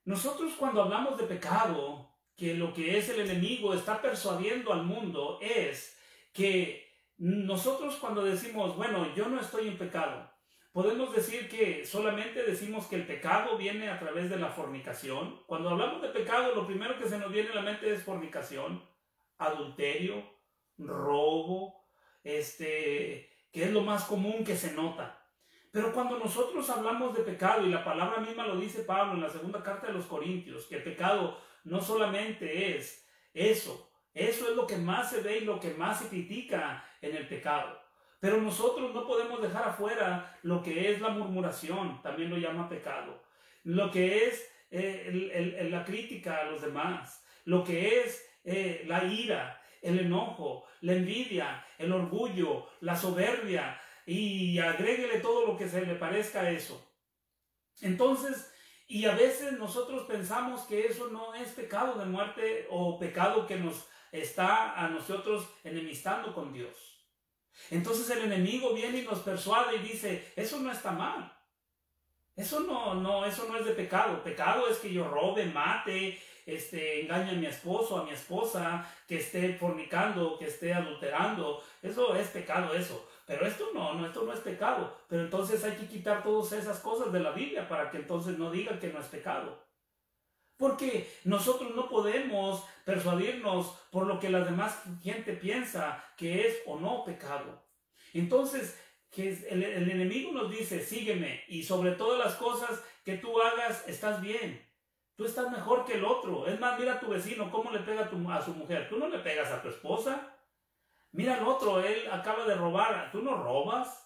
nosotros cuando hablamos de pecado, que lo que es el enemigo está persuadiendo al mundo es que nosotros cuando decimos, bueno, yo no estoy en pecado, podemos decir que solamente decimos que el pecado viene a través de la fornicación. Cuando hablamos de pecado, lo primero que se nos viene a la mente es fornicación, adulterio, robo, que es lo más común que se nota. Pero cuando nosotros hablamos de pecado, y la palabra misma lo dice Pablo en la segunda carta de los Corintios, que el pecado no solamente es eso es lo que más se ve y lo que más se critica en el pecado. Pero nosotros no podemos dejar afuera lo que es la murmuración, también lo llama pecado. Lo que es la crítica a los demás, lo que es la ira, el enojo, la envidia, el orgullo, la soberbia, y agréguele todo lo que se le parezca a eso. Entonces, y a veces nosotros pensamos que eso no es pecado de muerte o pecado que nos está a nosotros enemistando con Dios. Entonces el enemigo viene y nos persuade y dice, eso no está mal. Eso no es de pecado. Pecado es que yo robe, mate, engañe a mi esposo, a mi esposa, que esté fornicando, que esté adulterando. Eso es pecado, eso. Pero esto no es pecado. Pero entonces hay que quitar todas esas cosas de la Biblia para que entonces no digan que no es pecado. Porque nosotros no podemos persuadirnos por lo que la demás gente piensa que es o no pecado. Entonces, que el enemigo nos dice, sígueme, y sobre todas las cosas que tú hagas, estás bien. Tú estás mejor que el otro. Es más, mira a tu vecino, cómo le pega a su mujer. Tú no le pegas a tu esposa. Mira al otro, él acaba de robar. Tú no robas.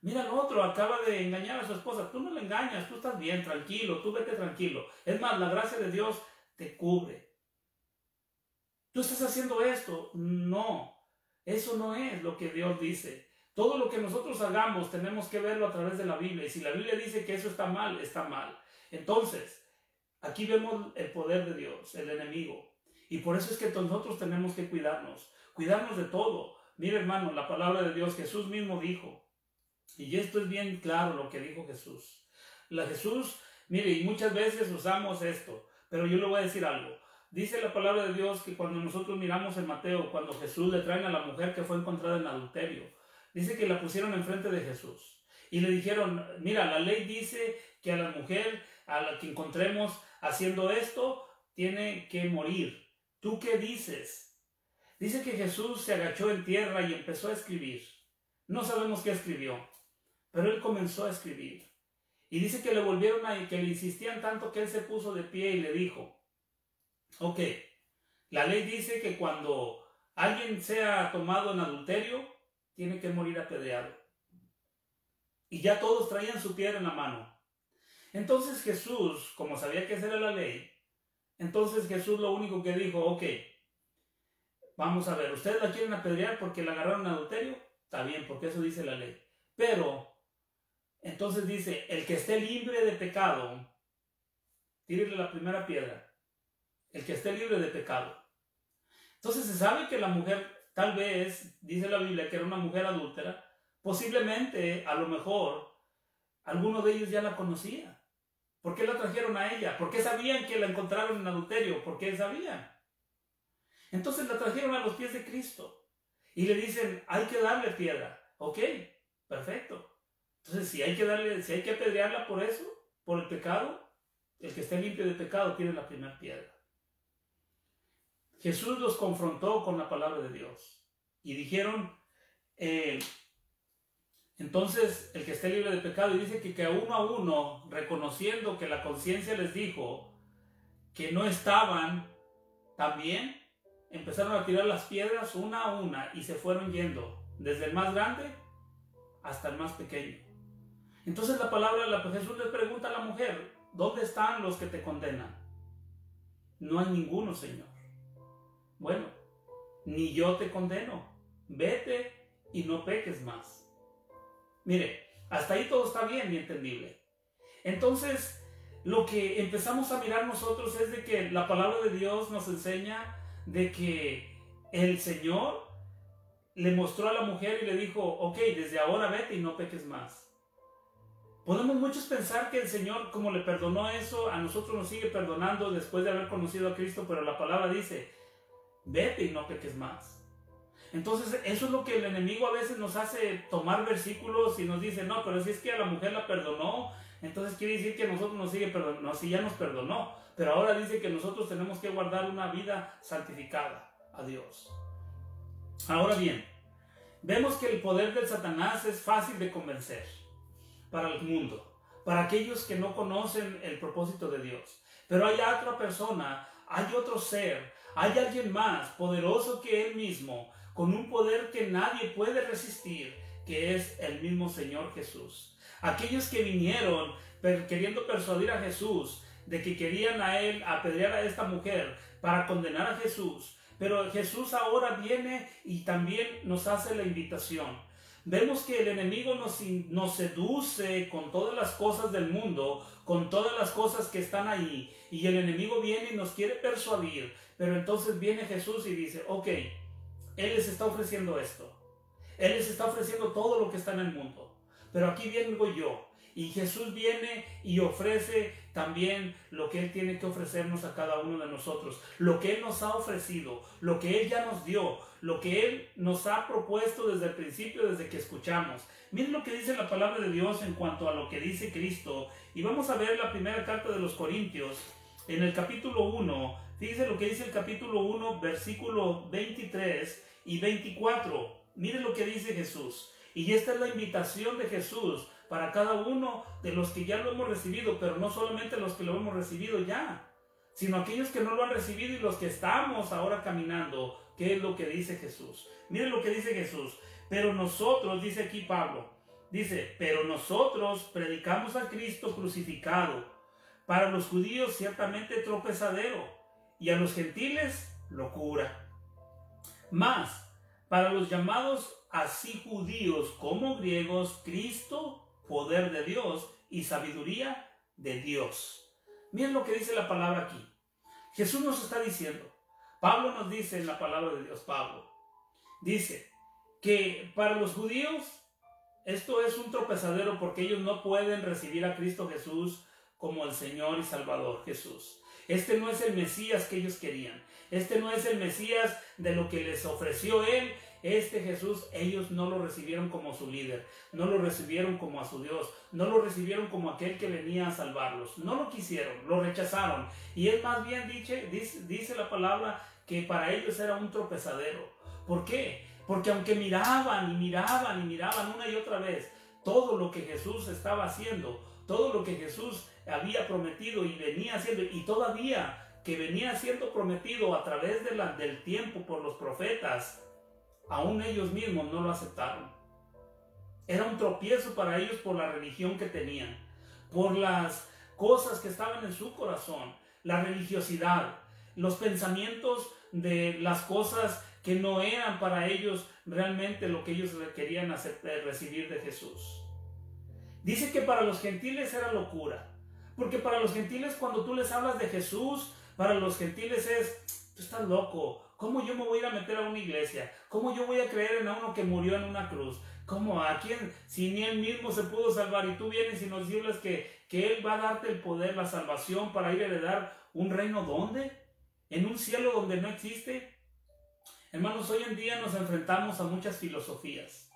Mira al otro, acaba de engañar a su esposa. Tú no le engañas, tú estás bien, tranquilo, tú vete tranquilo. Es más, la gracia de Dios te cubre. tú estás haciendo esto. No, eso no es lo que Dios dice. Todo lo que nosotros hagamos tenemos que verlo a través de la Biblia. Y si la Biblia dice que eso está mal, está mal. Entonces, aquí vemos el poder de Dios, el enemigo. Y por eso es que nosotros tenemos que cuidarnos de todo. Mire, hermano, la palabra de Dios, Jesús mismo dijo, y esto es bien claro lo que dijo Jesús. Jesús, mire, y muchas veces usamos esto, pero yo le voy a decir algo. Dice la palabra de Dios que cuando nosotros miramos en Mateo, cuando Jesús le traen a la mujer que fue encontrada en adulterio, dice que la pusieron enfrente de Jesús y le dijeron, mira, la ley dice que a la mujer a la que encontremos haciendo esto, tiene que morir. ¿Tú qué dices? Dice que Jesús se agachó en tierra y empezó a escribir. No sabemos qué escribió, pero él comenzó a escribir. Y dice que le volvieron a, que le insistían tanto que él se puso de pie y le dijo, ok, la ley dice que cuando alguien sea tomado en adulterio, tiene que morir apedreado. Y ya todos traían su piedra en la mano. Entonces Jesús, como sabía que esa era la ley, entonces Jesús lo único que dijo, ok, vamos a ver, ¿ustedes la quieren apedrear porque la agarraron en adulterio? Está bien, porque eso dice la ley. Pero, entonces dice, el que esté libre de pecado, tírele la primera piedra. El que esté libre de pecado. Entonces se sabe que la mujer, tal vez, dice la Biblia, que era una mujer adúltera. Posiblemente, a lo mejor, alguno de ellos ya la conocía. ¿Por qué la trajeron a ella? ¿Por qué sabían que la encontraron en adulterio? ¿Por qué sabían? Entonces la trajeron a los pies de Cristo. Y le dicen, hay que darle piedra. Ok, perfecto. Entonces, si hay que apedrearla por eso, por el pecado, el que esté limpio de pecado tiene la primera piedra. Jesús los confrontó con la palabra de Dios. Y dijeron, entonces, el que esté libre de pecado, y dice que a uno, reconociendo que la conciencia les dijo que no estaban tan bien, empezaron a tirar las piedras una a una y se fueron yendo, desde el más grande hasta el más pequeño. Entonces Jesús le pregunta a la mujer, ¿dónde están los que te condenan? No hay ninguno, Señor. Bueno, ni yo te condeno. Vete y no peques más. Mire, hasta ahí todo está bien y entendible. Entonces, lo que empezamos a mirar nosotros es de que la palabra de Dios nos enseña de que el Señor le mostró a la mujer y le dijo, ok, desde ahora vete y no peques más. Podemos muchos pensar que el Señor, como le perdonó eso, a nosotros nos sigue perdonando después de haber conocido a Cristo, pero la palabra dice, vete y no peques más. Entonces, eso es lo que el enemigo a veces nos hace tomar versículos y nos dice, no, pero si es que a la mujer la perdonó, entonces quiere decir que a nosotros nos sigue perdonando. No, si ya nos perdonó, pero ahora dice que nosotros tenemos que guardar una vida santificada a Dios. Ahora bien, vemos que el poder del Satanás es fácil de convencer para el mundo, para aquellos que no conocen el propósito de Dios. Pero hay otra persona, hay otro ser, hay alguien más poderoso que él mismo, con un poder que nadie puede resistir, que es el mismo Señor Jesús. Aquellos que vinieron queriendo persuadir a Jesús de que querían a él apedrear a esta mujer para condenar a Jesús, pero Jesús ahora viene y también nos hace la invitación. Vemos que el enemigo nos seduce con todas las cosas del mundo, con todas las cosas que están ahí, y el enemigo viene y nos quiere persuadir, pero entonces viene Jesús y dice, ok, Él les está ofreciendo esto, Él les está ofreciendo todo lo que está en el mundo, pero aquí vengo yo, y Jesús viene y ofrece también lo que Él tiene que ofrecernos a cada uno de nosotros, lo que Él nos ha ofrecido, lo que Él ya nos dio, lo que Él nos ha propuesto desde el principio, desde que escuchamos. Miren lo que dice la palabra de Dios en cuanto a lo que dice Cristo, y vamos a ver la primera carta de los Corintios, en el capítulo 1, fíjense lo que dice el capítulo 1, versículo 23 y 24, miren lo que dice Jesús, y esta es la invitación de Jesús para cada uno de los que ya lo hemos recibido, pero no solamente los que lo hemos recibido ya, sino aquellos que no lo han recibido y los que estamos ahora caminando. ¿Qué es lo que dice Jesús? Miren lo que dice Jesús. Pero nosotros, dice aquí Pablo, dice, pero nosotros predicamos a Cristo crucificado, para los judíos ciertamente tropezadero, y a los gentiles locura. Mas, para los llamados así judíos como griegos, Cristo, poder de Dios y sabiduría de Dios. Miren lo que dice la palabra aquí. Jesús nos está diciendo, Pablo nos dice en la palabra de Dios, Pablo, dice que para los judíos esto es un tropezadero porque ellos no pueden recibir a Cristo Jesús como el Señor y Salvador Jesús. Este no es el Mesías que ellos querían. Este no es el Mesías de lo que les ofreció Él. Este Jesús, ellos no lo recibieron como su líder. No lo recibieron como a su Dios. No lo recibieron como aquel que venía a salvarlos. No lo quisieron, lo rechazaron. Y es más bien, dice la palabra, que para ellos era un tropezadero. ¿Por qué? Porque aunque miraban y miraban y miraban una y otra vez todo lo que Jesús estaba haciendo, todo lo que Jesús había prometido y venía haciendo, y todavía que venía siendo prometido a través del tiempo por los profetas, aún ellos mismos no lo aceptaron. Era un tropiezo para ellos por la religión que tenían, por las cosas que estaban en su corazón, la religiosidad, los pensamientos de las cosas que no eran para ellos realmente lo que ellos querían recibir de Jesús. Dice que para los gentiles era locura, porque para los gentiles cuando tú les hablas de Jesús, para los gentiles es, tú estás loco, ¿cómo yo me voy a ir a meter a una iglesia? ¿Cómo yo voy a creer en uno que murió en una cruz? ¿Cómo? ¿A quién? Si ni él mismo se pudo salvar y tú vienes y nos dices que él va a darte el poder, la salvación para ir a heredar un reino, ¿dónde? ¿En un cielo donde no existe? Hermanos, hoy en día nos enfrentamos a muchas filosofías,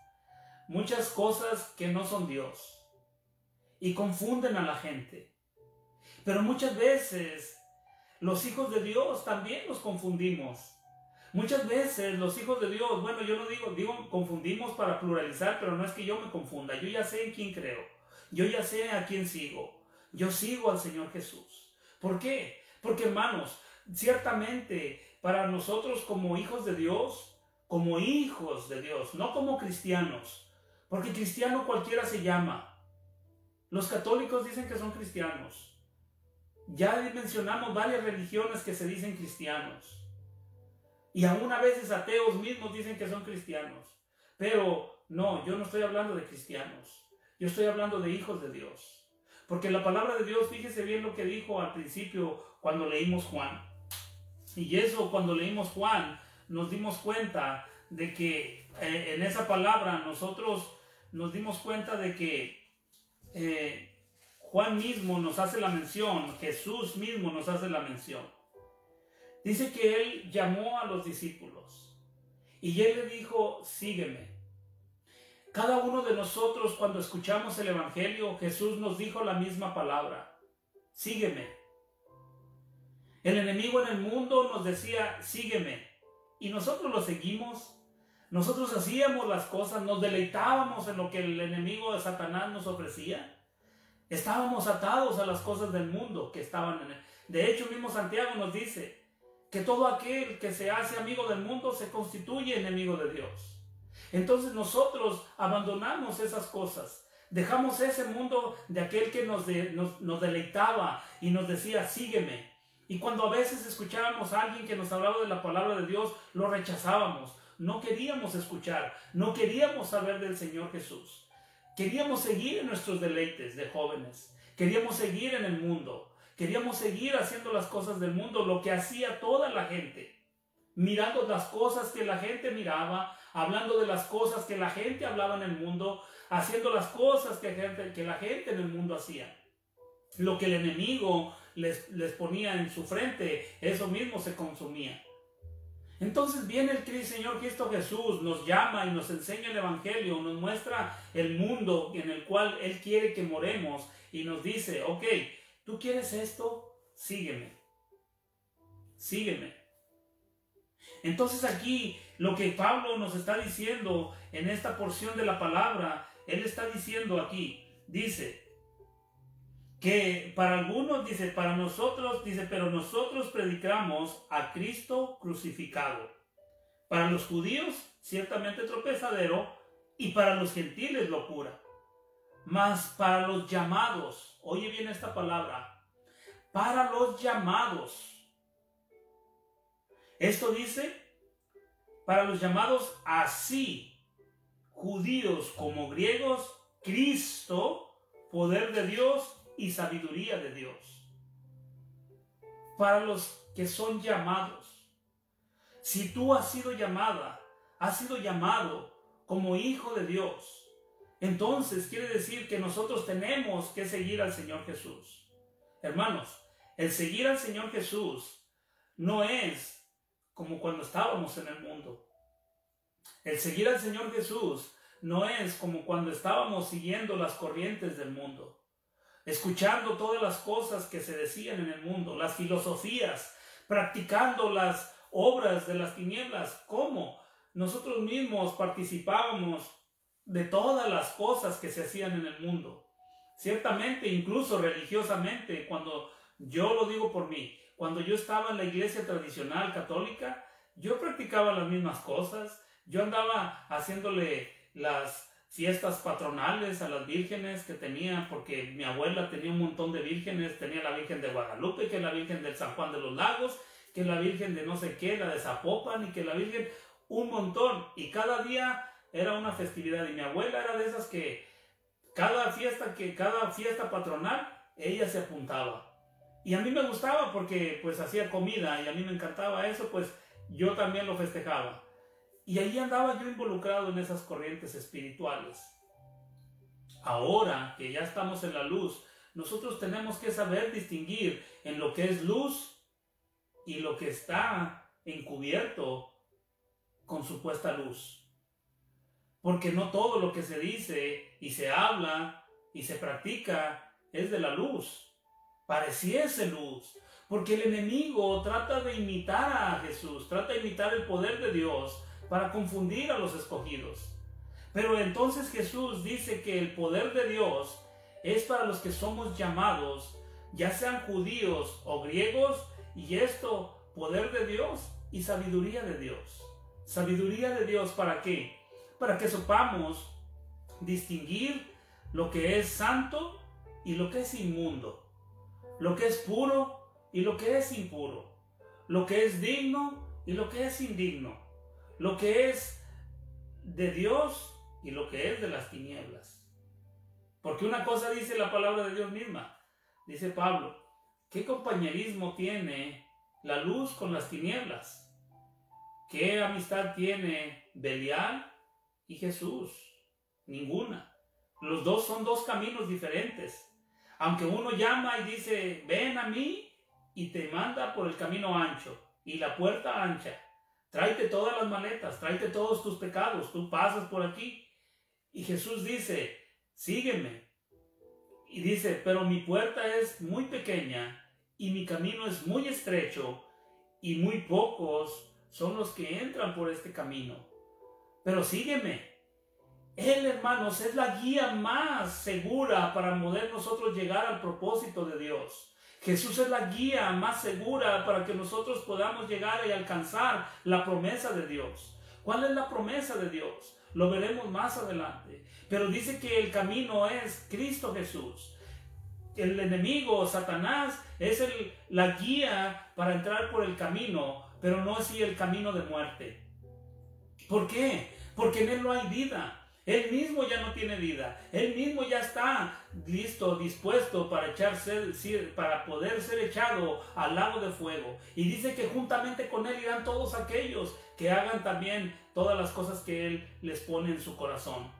muchas cosas que no son Dios y confunden a la gente. Pero muchas veces los hijos de Dios también nos confundimos. Muchas veces los hijos de Dios, bueno, yo no digo confundimos para pluralizar, pero no es que yo me confunda. Yo ya sé en quién creo. Yo ya sé a quién sigo. Yo sigo al Señor Jesús. ¿Por qué? Porque, hermanos, ciertamente para nosotros como hijos de Dios, no como cristianos, porque cristiano cualquiera se llama. Los católicos dicen que son cristianos. Ya mencionamos varias religiones que se dicen cristianos. Y aún a veces ateos mismos dicen que son cristianos. Pero no, yo no estoy hablando de cristianos. Yo estoy hablando de hijos de Dios. Porque la palabra de Dios, fíjese bien lo que dijo al principio cuando leímos Juan. Y eso, cuando leímos Juan, nos dimos cuenta de que en esa palabra nosotros nos dimos cuenta de que Juan mismo nos hace la mención, Jesús mismo nos hace la mención. Dice que Él llamó a los discípulos y Él le dijo, sígueme. Cada uno de nosotros cuando escuchamos el Evangelio, Jesús nos dijo la misma palabra, sígueme. El enemigo en el mundo nos decía, sígueme. Y nosotros lo seguimos. Nosotros hacíamos las cosas, nos deleitábamos en lo que el enemigo de Satanás nos ofrecía. Estábamos atados a las cosas del mundo que estaban en él. De hecho, mismo Santiago nos dice que todo aquel que se hace amigo del mundo se constituye enemigo de Dios. Entonces nosotros abandonamos esas cosas. Dejamos ese mundo de aquel que nos deleitaba y nos decía, sígueme. Y cuando a veces escuchábamos a alguien que nos hablaba de la palabra de Dios, lo rechazábamos. No queríamos escuchar, no queríamos saber del Señor Jesús. Queríamos seguir en nuestros deleites de jóvenes. Queríamos seguir en el mundo. Queríamos seguir haciendo las cosas del mundo, lo que hacía toda la gente. Mirando las cosas que la gente miraba, hablando de las cosas que la gente hablaba en el mundo, haciendo las cosas que la gente en el mundo hacía. Lo que el enemigo les ponía en su frente, eso mismo se consumía. Entonces viene el Señor Cristo Jesús, nos llama y nos enseña el Evangelio, nos muestra el mundo en el cual Él quiere que moremos y nos dice, ok, ¿tú quieres esto? Sígueme. Sígueme. Entonces aquí lo que Pablo nos está diciendo en esta porción de la palabra, él está diciendo aquí, dice que para algunos, dice, para nosotros, dice, pero nosotros predicamos a Cristo crucificado. Para los judíos, ciertamente tropezadero, y para los gentiles locura. Mas para los llamados, oye bien esta palabra, para los llamados. Esto dice, para los llamados así, judíos como griegos, Cristo, poder de Dios y sabiduría de Dios. Para los que son llamados. Si tú has sido llamada, has sido llamado como hijo de Dios, entonces quiere decir que nosotros tenemos que seguir al Señor Jesús. Hermanos, el seguir al Señor Jesús no es como cuando estábamos en el mundo. El seguir al Señor Jesús no es como cuando estábamos siguiendo las corrientes del mundo, escuchando todas las cosas que se decían en el mundo, las filosofías, practicando las obras de las tinieblas. ¿Cómo? Nosotros mismos participábamos de todas las cosas que se hacían en el mundo. Ciertamente, incluso religiosamente, cuando yo lo digo por mí, cuando yo estaba en la iglesia tradicional católica, yo practicaba las mismas cosas. Yo andaba haciéndole las fiestas patronales a las vírgenes que tenía, porque mi abuela tenía un montón de vírgenes. Tenía la Virgen de Guadalupe, que es la Virgen del San Juan de los Lagos, que es la Virgen de no sé qué, la de Zapopan, y que la Virgen, un montón. Y cada día era una festividad. Y mi abuela era de esas que cada fiesta patronal, ella se apuntaba. Y a mí me gustaba porque pues hacía comida y a mí me encantaba eso, pues yo también lo festejaba. Y ahí andaba yo involucrado en esas corrientes espirituales. Ahora que ya estamos en la luz, nosotros tenemos que saber distinguir en lo que es luz y lo que está encubierto con supuesta luz. Porque no todo lo que se dice y se habla y se practica es de la luz. Pareciese luz. Porque el enemigo trata de imitar a Jesús, trata de imitar el poder de Dios para confundir a los escogidos. Pero entonces Jesús dice que el poder de Dios es para los que somos llamados, ya sean judíos o griegos, y esto, poder de Dios y sabiduría de Dios. Sabiduría de Dios, ¿para qué? Para que sepamos distinguir lo que es santo y lo que es inmundo, lo que es puro y lo que es impuro, lo que es digno y lo que es indigno, lo que es de Dios y lo que es de las tinieblas. Porque una cosa dice la palabra de Dios misma, dice Pablo, ¿qué compañerismo tiene la luz con las tinieblas? ¿Qué amistad tiene Belial y Jesús? Ninguna. Los dos son dos caminos diferentes. Aunque uno llama y dice, ven a mí, y te manda por el camino ancho y la puerta ancha. Tráete todas las maletas, tráete todos tus pecados, tú pasas por aquí. Y Jesús dice, sígueme. Y dice, pero mi puerta es muy pequeña y mi camino es muy estrecho y muy pocos son los que entran por este camino. Pero sígueme. Él, hermanos, es la guía más segura para poder nosotros llegar al propósito de Dios. Jesús es la guía más segura para que nosotros podamos llegar y alcanzar la promesa de Dios. ¿Cuál es la promesa de Dios? Lo veremos más adelante. Pero dice que el camino es Cristo Jesús. El enemigo, Satanás, es la guía para entrar por el camino, pero no así el camino de muerte. ¿Por qué? Porque en él no hay vida. Él mismo ya no tiene vida. Él mismo ya está listo, dispuesto para poder ser echado al lago de fuego. Y dice que juntamente con él irán todos aquellos que hagan también todas las cosas que él les pone en su corazón.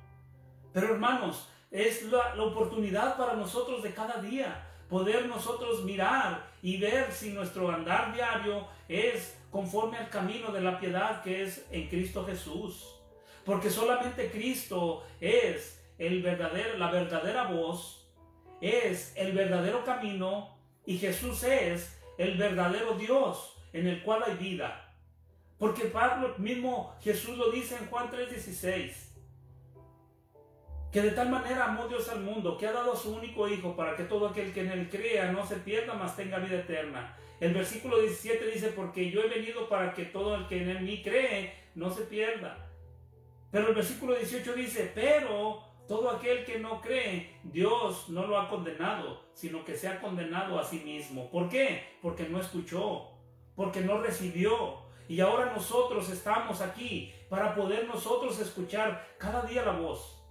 Pero hermanos, es la oportunidad para nosotros de cada día poder nosotros mirar y ver si nuestro andar diario es conforme al camino de la piedad que es en Cristo Jesús. Porque solamente Cristo es la verdadera voz, es el verdadero camino, y Jesús es el verdadero Dios en el cual hay vida. Porque Pablo mismo, Jesús lo dice en Juan 3:16, que de tal manera amó Dios al mundo, que ha dado a su único Hijo, para que todo aquel que en él crea no se pierda, mas tenga vida eterna. El versículo 17 dice, porque yo he venido para que todo el que en mí cree no se pierda. Pero el versículo 18 dice, pero todo aquel que no cree, Dios no lo ha condenado, sino que se ha condenado a sí mismo. ¿Por qué? Porque no escuchó, porque no recibió. Y ahora nosotros estamos aquí para poder nosotros escuchar cada día la voz.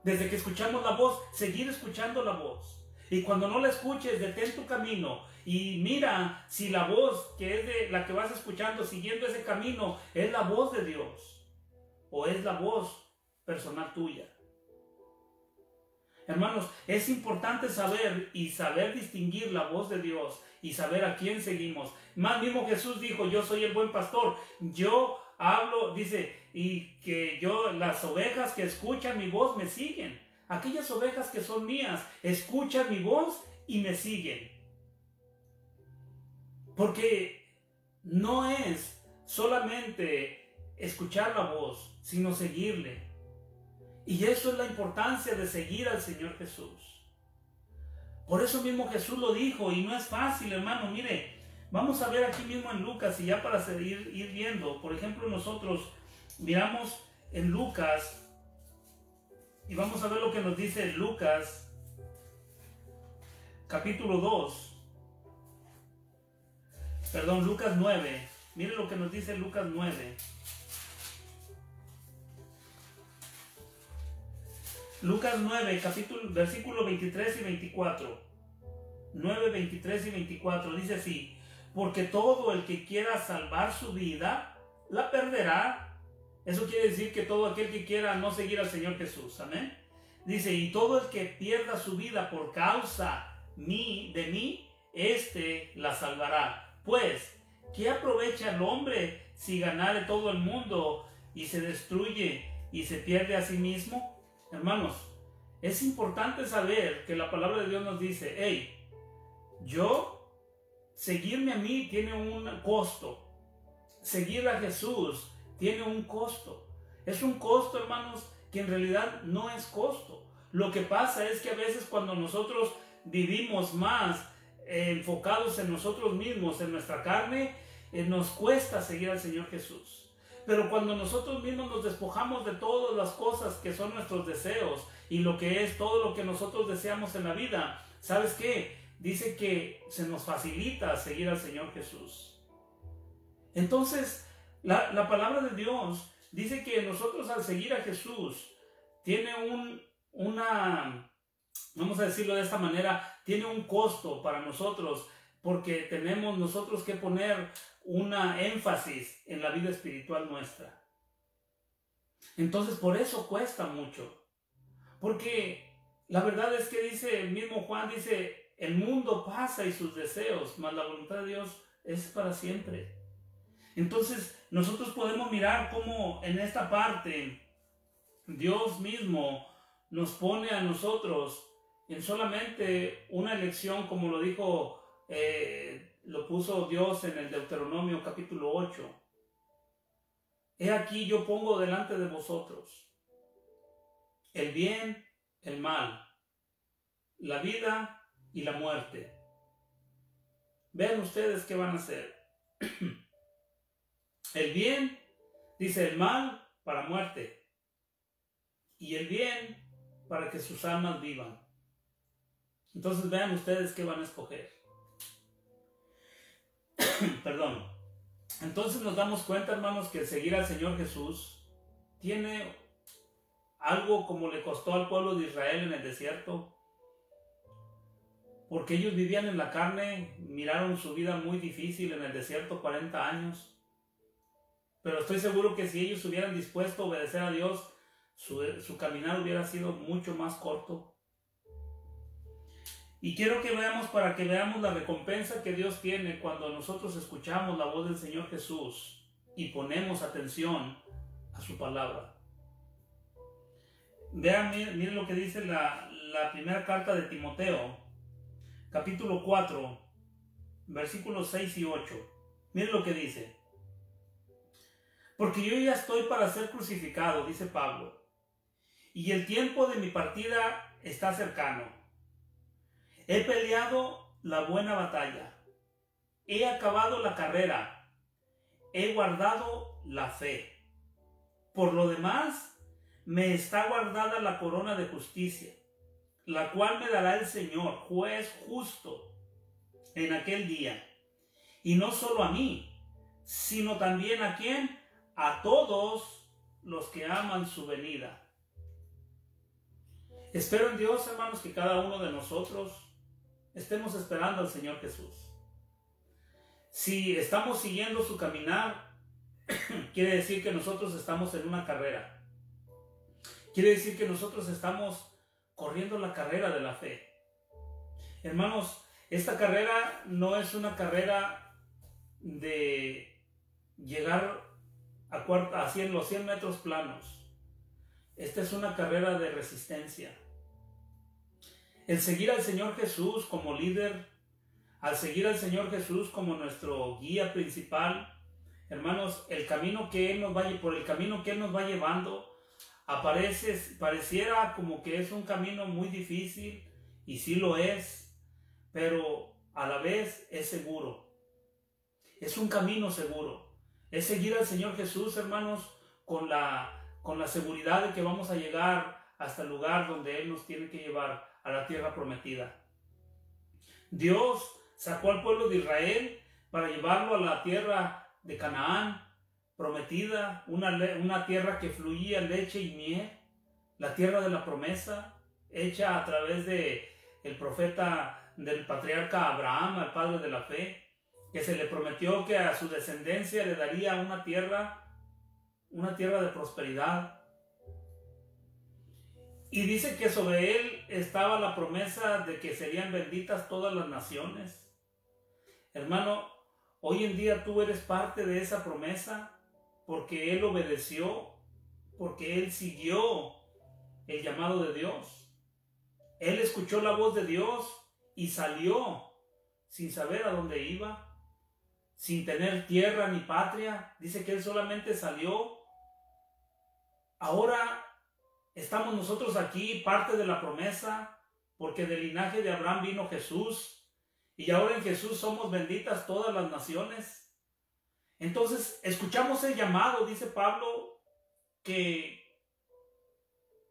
Desde que escuchamos la voz, seguir escuchando la voz. Y cuando no la escuches, detén tu camino y mira si la voz que es de la que vas escuchando, siguiendo ese camino, es la voz de Dios o es la voz personal tuya. Hermanos, es importante saber distinguir la voz de Dios y saber a quién seguimos. Más mismo Jesús dijo, yo soy el buen pastor. Yo hablo, dice, y que las ovejas que escuchan mi voz me siguen. Aquellas ovejas que son mías, escuchan mi voz y me siguen. Porque no es solamente escuchar la voz, sino seguirle. Y eso es la importancia de seguir al Señor Jesús. Por eso mismo Jesús lo dijo, y no es fácil, hermano. Mire, vamos a ver aquí mismo en Lucas, y ya para ir viendo, por ejemplo, nosotros miramos en Lucas, y vamos a ver lo que nos dice Lucas, capítulo 2, perdón, Lucas 9, miren lo que nos dice Lucas 9. Lucas 9, versículo 23 y 24. 9, 23 y 24. Dice así: porque todo el que quiera salvar su vida, la perderá. Eso quiere decir que todo aquel que quiera no seguir al Señor Jesús. Amén. Dice, y todo el que pierda su vida por causa de mí, éste la salvará. Pues, ¿qué aprovecha el hombre si ganare todo el mundo y se destruye y se pierde a sí mismo? Hermanos, es importante saber que la palabra de Dios nos dice, hey, seguirme a mí tiene un costo. Seguir a Jesús tiene un costo. Es un costo, hermanos, que en realidad no es costo. Lo que pasa es que a veces cuando nosotros vivimos más enfocados en nosotros mismos, en nuestra carne, nos cuesta seguir al Señor Jesús. Pero cuando nosotros mismos nos despojamos de todas las cosas que son nuestros deseos y lo que es todo lo que nosotros deseamos en la vida, ¿sabes qué? Dice que se nos facilita seguir al Señor Jesús. Entonces, la palabra de Dios dice que nosotros al seguir a Jesús tiene vamos a decirlo de esta manera, tiene un costo para nosotros, porque tenemos nosotros que poner una énfasis en la vida espiritual nuestra. Entonces por eso cuesta mucho, porque la verdad es que dice el mismo Juan, dice, el mundo pasa y sus deseos, mas la voluntad de Dios es para siempre. Entonces nosotros podemos mirar cómo en esta parte Dios mismo nos pone a nosotros en solamente una elección, como lo dijo, lo puso Dios en el Deuteronomio capítulo 8. He aquí yo pongo delante de vosotros el bien, el mal, la vida y la muerte. Vean ustedes qué van a hacer. El bien, dice, el mal para muerte, y el bien para que sus almas vivan. Entonces vean ustedes qué van a escoger. Perdón. Entonces nos damos cuenta, hermanos, que seguir al Señor Jesús tiene algo como le costó al pueblo de Israel en el desierto, porque ellos vivían en la carne, miraron su vida muy difícil en el desierto, 40 años. Pero estoy seguro que si ellos hubieran dispuesto a obedecer a Dios, su caminar hubiera sido mucho más corto. Y quiero que veamos, para que veamos la recompensa que Dios tiene cuando nosotros escuchamos la voz del Señor Jesús y ponemos atención a su palabra. Vean, miren lo que dice la primera carta de Timoteo, capítulo 4, versículos 6 y 8. Miren lo que dice. Porque yo ya estoy para ser crucificado, dice Pablo, y el tiempo de mi partida está cercano. He peleado la buena batalla, he acabado la carrera, he guardado la fe. Por lo demás, me está guardada la corona de justicia, la cual me dará el Señor, juez justo, en aquel día. Y no solo a mí, sino también ¿a quién? A todos los que aman su venida. Espero en Dios, hermanos, que cada uno de nosotros estemos esperando al Señor Jesús. Si estamos siguiendo su caminar, quiere decir que nosotros estamos en una carrera. Quiere decir que nosotros estamos corriendo la carrera de la fe. Hermanos, esta carrera no es una carrera de llegar a 100 metros planos. Esta es una carrera de resistencia. El seguir al Señor Jesús como líder, al seguir al Señor Jesús como nuestro guía principal, hermanos, el camino que Él nos por el camino que Él nos va llevando, pareciera como que es un camino muy difícil, y sí lo es, pero a la vez es seguro. Es un camino seguro. Es seguir al Señor Jesús, hermanos, con la seguridad de que vamos a llegar hasta el lugar donde Él nos tiene que llevar, a la tierra prometida. Dios sacó al pueblo de Israel para llevarlo a la tierra de Canaán prometida, una tierra que fluía leche y miel, la tierra de la promesa, hecha a través de el profeta del patriarca Abraham, al padre de la fe, que se le prometió que a su descendencia le daría una tierra de prosperidad. Y dice que sobre él estaba la promesa de que serían benditas todas las naciones. Hermano, hoy en día tú eres parte de esa promesa porque él obedeció, porque él siguió el llamado de Dios. Él escuchó la voz de Dios y salió sin saber a dónde iba, sin tener tierra ni patria. Dice que él solamente salió. Ahora estamos nosotros aquí, parte de la promesa, porque del linaje de Abraham vino Jesús, y ahora en Jesús somos benditas todas las naciones. Entonces, escuchamos el llamado, dice Pablo, que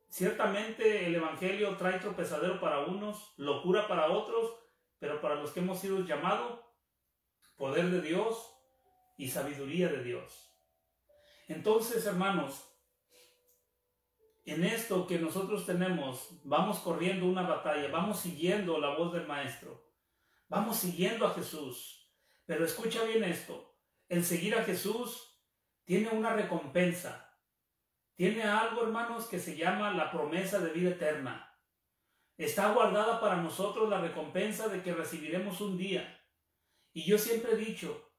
ciertamente el Evangelio trae tropezadero para unos, locura para otros, pero para los que hemos sido llamados, poder de Dios y sabiduría de Dios. Entonces, hermanos, en esto que nosotros tenemos, vamos corriendo una batalla, vamos siguiendo la voz del Maestro, vamos siguiendo a Jesús. Pero escucha bien esto, el seguir a Jesús tiene una recompensa, tiene algo, hermanos, que se llama la promesa de vida eterna. Está guardada para nosotros la recompensa de que recibiremos un día. Y yo siempre he dicho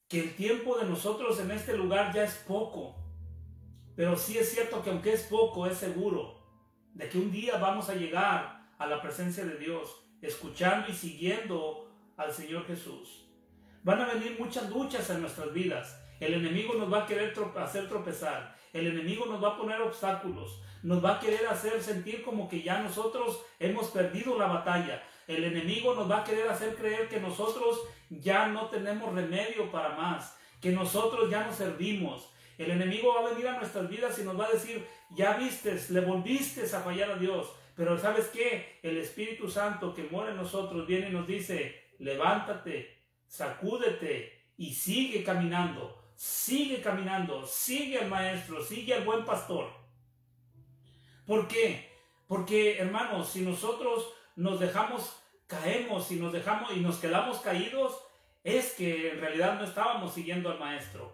que el tiempo de nosotros en este lugar ya es poco. Pero sí es cierto que aunque es poco, es seguro de que un día vamos a llegar a la presencia de Dios, escuchando y siguiendo al Señor Jesús. Van a venir muchas luchas en nuestras vidas. El enemigo nos va a querer hacer tropezar. El enemigo nos va a poner obstáculos. Nos va a querer hacer sentir como que ya nosotros hemos perdido la batalla. El enemigo nos va a querer hacer creer que nosotros ya no tenemos remedio para más, que nosotros ya no servimos. El enemigo va a venir a nuestras vidas y nos va a decir, ya vistes, le volviste a fallar a Dios. Pero ¿sabes qué? El Espíritu Santo que mora en nosotros viene y nos dice, levántate, sacúdete y sigue caminando, sigue al Maestro, sigue al buen pastor. ¿Por qué? Porque, hermanos, si nosotros nos dejamos, caemos y nos quedamos caídos, es que en realidad no estábamos siguiendo al Maestro.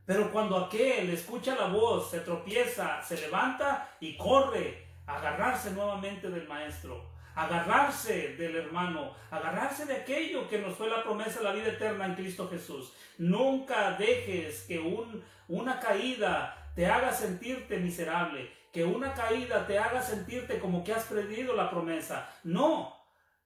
Pero cuando aquel escucha la voz, se tropieza, se levanta y corre a agarrarse nuevamente del Maestro, agarrarse del hermano, agarrarse de aquello que nos fue la promesa de la vida eterna en Cristo Jesús. Nunca dejes que una caída te haga sentirte miserable, que una caída te haga sentirte como que has perdido la promesa. No.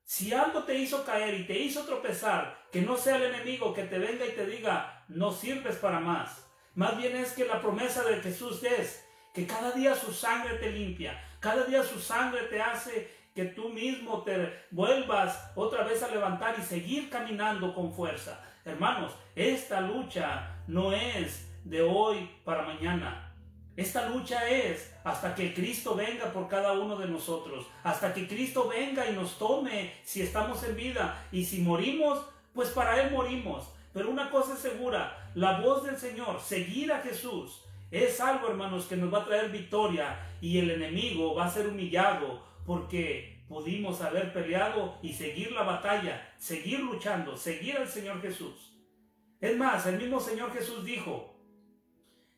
Si algo te hizo caer y te hizo tropezar, que no sea el enemigo que te venga y te diga, no sirves para más. Más bien es que la promesa de Jesús es que cada día su sangre te limpia, cada día su sangre te hace que tú mismo te vuelvas otra vez a levantar y seguir caminando con fuerza. Hermanos, esta lucha no es de hoy para mañana. Esta lucha es hasta que Cristo venga por cada uno de nosotros, hasta que Cristo venga y nos tome si estamos en vida, y si morimos, pues para Él morimos. Pero una cosa es segura, la voz del Señor, seguir a Jesús, es algo, hermanos, que nos va a traer victoria y el enemigo va a ser humillado porque pudimos haber peleado y seguir la batalla, seguir luchando, seguir al Señor Jesús. Es más, el mismo Señor Jesús dijo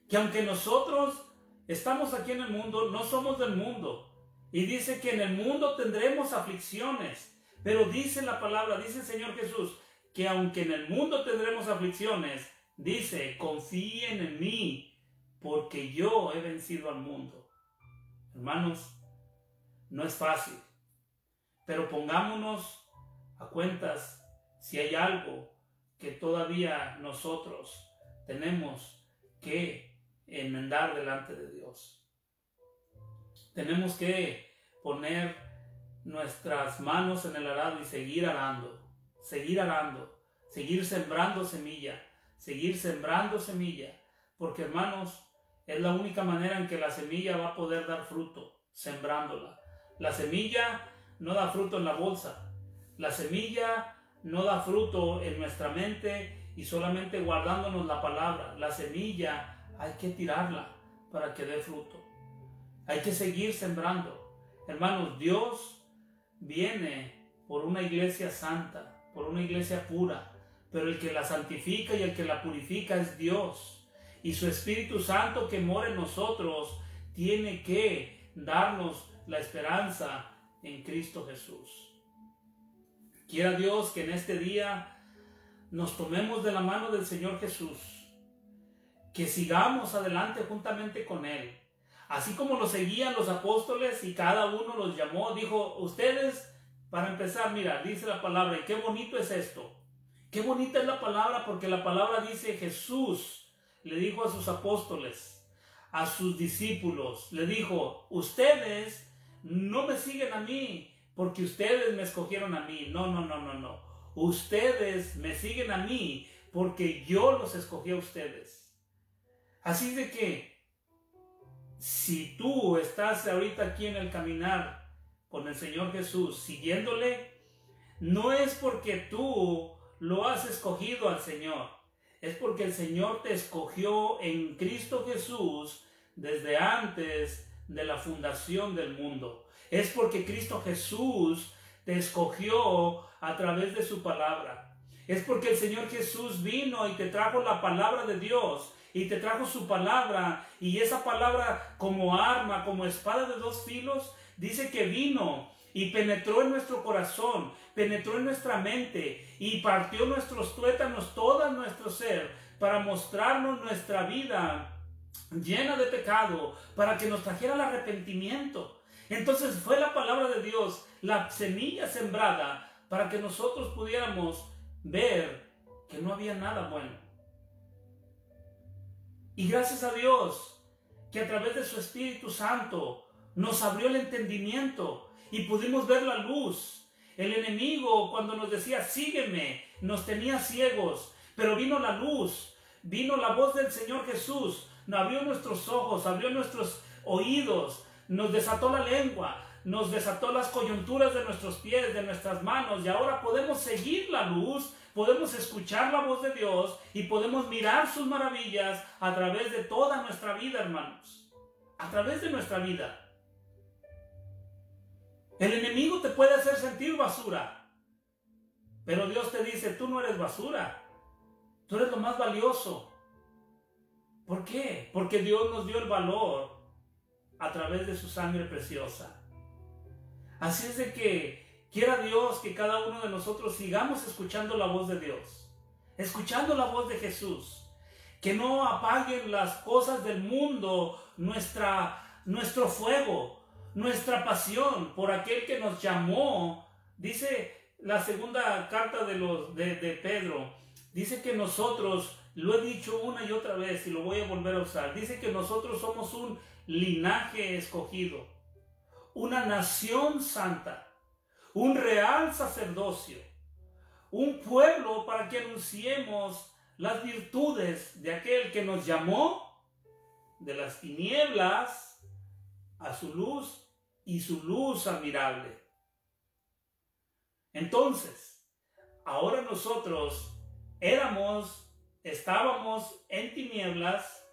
que aunque nosotros estamos aquí en el mundo, no somos del mundo. Y dice que en el mundo tendremos aflicciones. Pero dice la palabra, dice el Señor Jesús, que aunque en el mundo tendremos aflicciones, dice, confíen en mí, porque yo he vencido al mundo. Hermanos, no es fácil, pero pongámonos a cuentas si hay algo que todavía nosotros tenemos que enmendar delante de Dios. Tenemos que poner nuestras manos en el arado y seguir arando, seguir sembrando semilla, porque hermanos, es la única manera en que la semilla va a poder dar fruto, sembrándola. La semilla no da fruto en la bolsa, la semilla no da fruto en nuestra mente y solamente guardándonos la palabra. La semilla hay que tirarla para que dé fruto. Hay que seguir sembrando. Hermanos, Dios viene por una iglesia santa, por una iglesia pura, pero el que la santifica y el que la purifica es Dios. Y su Espíritu Santo que mora en nosotros tiene que darnos la esperanza en Cristo Jesús. Quiera Dios que en este día nos tomemos de la mano del Señor Jesús, que sigamos adelante juntamente con Él. Así como lo seguían los apóstoles y cada uno los llamó, dijo, ustedes, para empezar, mira, dice la palabra, y qué bonito es esto. Qué bonita es la palabra, porque la palabra dice, Jesús le dijo a sus apóstoles, a sus discípulos, le dijo, ustedes no me siguen a mí, porque ustedes me escogieron a mí. No. Ustedes me siguen a mí, porque yo los escogí a ustedes. Así de que, si tú estás ahorita aquí en el caminar con el Señor Jesús, siguiéndole, no es porque tú lo has escogido al Señor, es porque el Señor te escogió en Cristo Jesús desde antes de la fundación del mundo. Es porque Cristo Jesús te escogió a través de su palabra. Es porque el Señor Jesús vino y te trajo la palabra de Dios y te trajo su palabra, y esa palabra como arma, como espada de dos filos, dice que vino y penetró en nuestro corazón, penetró en nuestra mente y partió nuestros tuétanos, todo nuestro ser, para mostrarnos nuestra vida llena de pecado, para que nos trajera el arrepentimiento. Entonces fue la palabra de Dios, la semilla sembrada, para que nosotros pudiéramos ver que no había nada bueno. Y gracias a Dios que a través de su Espíritu Santo nos abrió el entendimiento y pudimos ver la luz. El enemigo, cuando nos decía sígueme, nos tenía ciegos, pero vino la luz, vino la voz del Señor Jesús, nos abrió nuestros ojos, abrió nuestros oídos, nos desató la lengua, nos desató las coyunturas de nuestros pies, de nuestras manos, y ahora podemos seguir la luz, podemos escuchar la voz de Dios y podemos mirar sus maravillas a través de toda nuestra vida, hermanos. A través de nuestra vida. El enemigo te puede hacer sentir basura, pero Dios te dice, tú no eres basura, tú eres lo más valioso. ¿Por qué? Porque Dios nos dio el valor a través de su sangre preciosa. Así es de que quiera Dios que cada uno de nosotros sigamos escuchando la voz de Dios, escuchando la voz de Jesús, que no apaguen las cosas del mundo, nuestro fuego, nuestra pasión por aquel que nos llamó. Dice la segunda carta de Pedro, dice que nosotros, lo he dicho una y otra vez y lo voy a volver a usar, dice que nosotros somos un linaje escogido, una nación santa, un real sacerdocio, un pueblo para que anunciemos las virtudes de aquel que nos llamó de las tinieblas a su luz y su luz admirable. Entonces, ahora nosotros éramos estábamos en tinieblas,